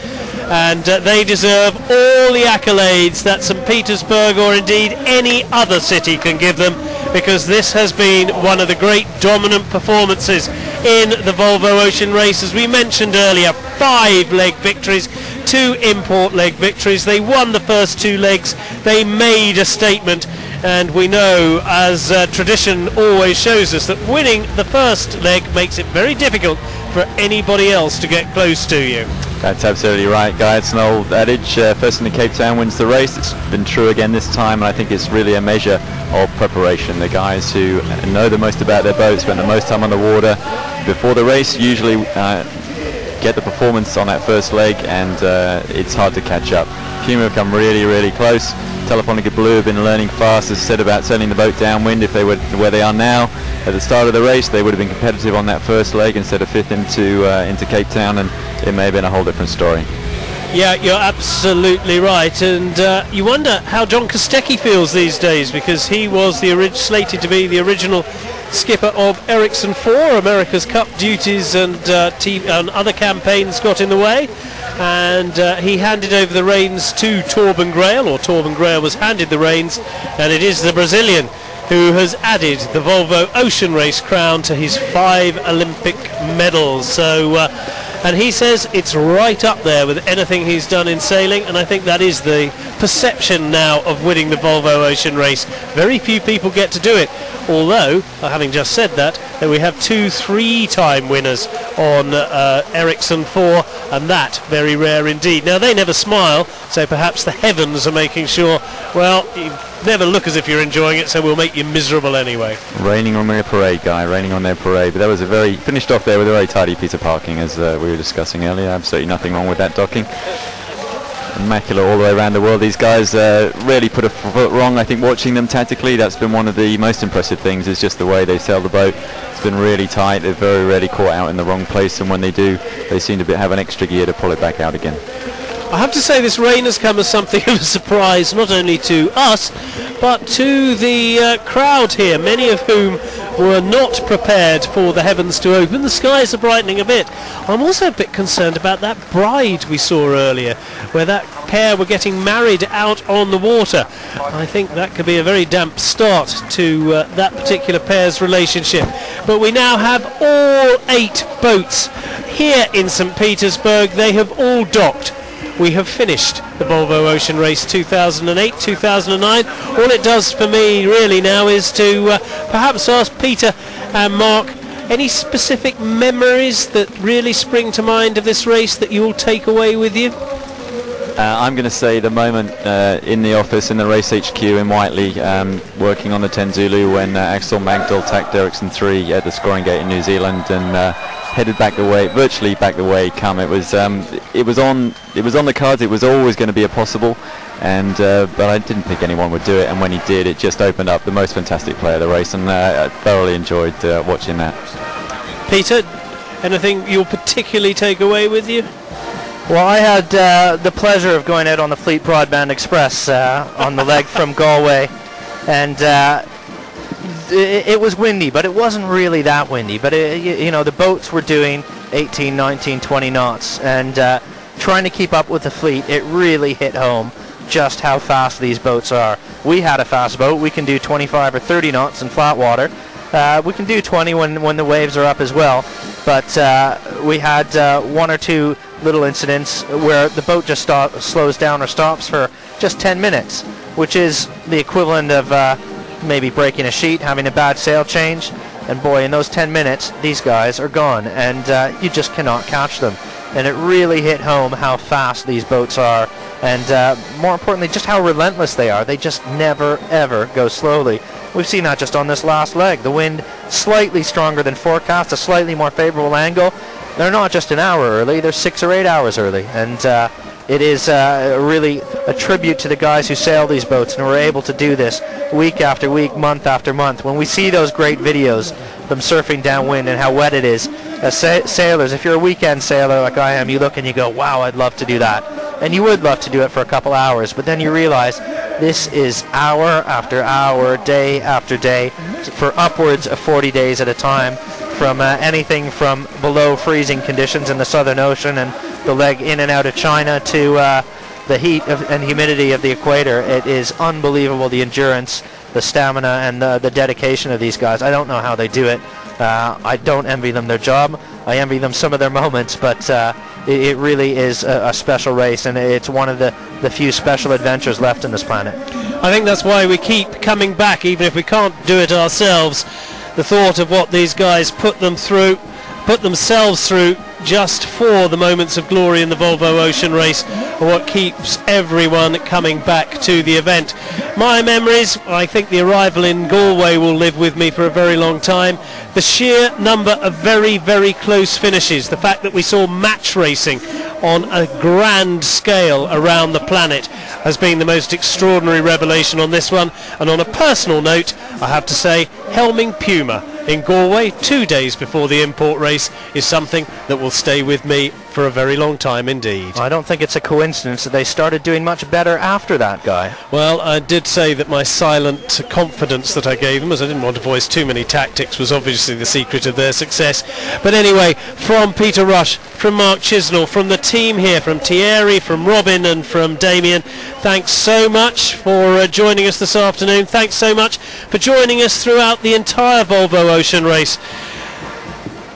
and they deserve all the accolades that St Petersburg or indeed any other city can give them, because this has been one of the great dominant performances in the Volvo Ocean Race. As we mentioned earlier, 5 leg victories, 2 import leg victories. They won the first 2 legs. They made a statement, and we know, as tradition always shows us, that winning the first leg makes it very difficult for anybody else to get close to you. That's absolutely right, Guy. It's an old adage, first in the Cape Town wins the race. It's been true again this time, and I think it's really a measure of preparation. The guys who know the most about their boat, spend the most time on the water before the race, usually get the performance on that first leg, and it's hard to catch up. Puma have come really, really close. Telefonica Blue have been learning fast, as said about sailing the boat downwind. If they were where they are now at the start of the race, they would have been competitive on that first leg instead of 5th into Cape Town, and it may have been a whole different story. Yeah, you're absolutely right, and you wonder how John Kostecki feels these days, because he was slated to be the original skipper of Ericsson 4. America's Cup duties and other campaigns got in the way, and he handed over the reins to Torben Grail, or Torben Grail was handed the reins, and it is the Brazilian who has added the Volvo Ocean Race crown to his 5 Olympic medals. So and he says it's right up there with anything he's done in sailing, and I think that is the perception now of winning the Volvo Ocean Race. Very few people get to do it, although, having just said that we have 2 3-time winners on Ericsson 4, and that very rare indeed. Now, they never smile, so perhaps the heavens are making sure, well, you never look as if you're enjoying it, so we'll make you miserable anyway. Raining on their parade, Guy, raining on their parade. But that was finished off there with a very tidy piece of parking, as we were discussing earlier. Absolutely nothing wrong with that docking. immaculate all the way around the world. These guys really put a foot wrong. I think watching them tactically, that's been one of the most impressive things, is just the way they sail the boat. It's been really tight. They're very rarely caught out in the wrong place, and when they do, they seem to have an extra gear to pull it back out again. I have to say this rain has come as something of a surprise, not only to us, but to the crowd here, many of whom were not prepared for the heavens to open. The skies are brightening a bit. I'm also a bit concerned about that bride we saw earlier, where that pair were getting married out on the water. I think that could be a very damp start to that particular pair's relationship. But we now have all 8 boats here in St Petersburg. They have all docked. We have finished the Volvo Ocean Race 2008-2009. All it does for me really now is to perhaps ask Peter and Mark, any specific memories that really spring to mind of this race that you'll take away with you? I'm going to say the moment in the office in the race HQ in Whiteley, working on the 10 Zulu, when Axel Magdal tacked Ericsson 3 at the scoring gate in New Zealand and headed back the way, virtually back the way come. It was on the cards. It was always going to be a possible, and but I didn't think anyone would do it. And when he did, it just opened up the most fantastic play of the race, and I thoroughly enjoyed watching that. Peter, anything you'll particularly take away with you? Well, I had the pleasure of going out on the Fleet Broadband Express on the leg from Galway, and it was windy, but it wasn't really that windy. But you know, the boats were doing 18, 19, 20 knots, and trying to keep up with the fleet, it really hit home just how fast these boats are. We had a fast boat. We can do 25 or 30 knots in flat water. We can do 20 when the waves are up as well. But we had 1 or 2 little incidents where the boat just slows down or stops for just 10 minutes, which is the equivalent of maybe breaking a sheet, having a bad sail change, and boy, in those 10 minutes these guys are gone, and you just cannot catch them. And it really hit home how fast these boats are, and more importantly, just how relentless they are. They just never ever go slowly. We've seen that just on this last leg. The wind slightly stronger than forecast, a slightly more favorable angle. They're not just an hour early, they're 6 or 8 hours early, and it is really a tribute to the guys who sail these boats and who are able to do this week after week, month after month. When we see those great videos, them surfing downwind and how wet it is, as sailors, if you're a weekend sailor like I am, you look and you go, wow, I'd love to do that. And you would love to do it for a couple hours, but then you realize this is hour after hour, day after day, for upwards of 40 days at a time, from anything from below freezing conditions in the Southern Ocean and the leg in and out of China to the heat and humidity of the equator. It is unbelievable, the endurance, the stamina, and the dedication of these guys. I don't know how they do it. I don't envy them their job. I envy them some of their moments, but it really is a special race, and it's one of the few special adventures left on this planet. I think that's why we keep coming back, even if we can't do it ourselves. The thought of what these guys put themselves through just for the moments of glory in the Volvo Ocean Race are what keeps everyone coming back to the event. My memories, I think the arrival in Galway will live with me for a very long time. The sheer number of very, very close finishes, the fact that we saw match racing on a grand scale around the planet has been the most extraordinary revelation on this one. And on a personal note, I have to say, helming Puma in Galway 2 days before the import race is something that will stay with me for a very long time indeed. I don't think it's a coincidence that they started doing much better after that, Guy. Well, I did say that my silent confidence that I gave them, as I didn't want to voice too many tactics, was obviously the secret of their success. But anyway, from Peter Rush, from Mark Chisnell, from the team here, from Thierry, from Robin and from Damien, thanks so much for joining us this afternoon. Thanks so much for joining us throughout the entire Volvo Ocean Race.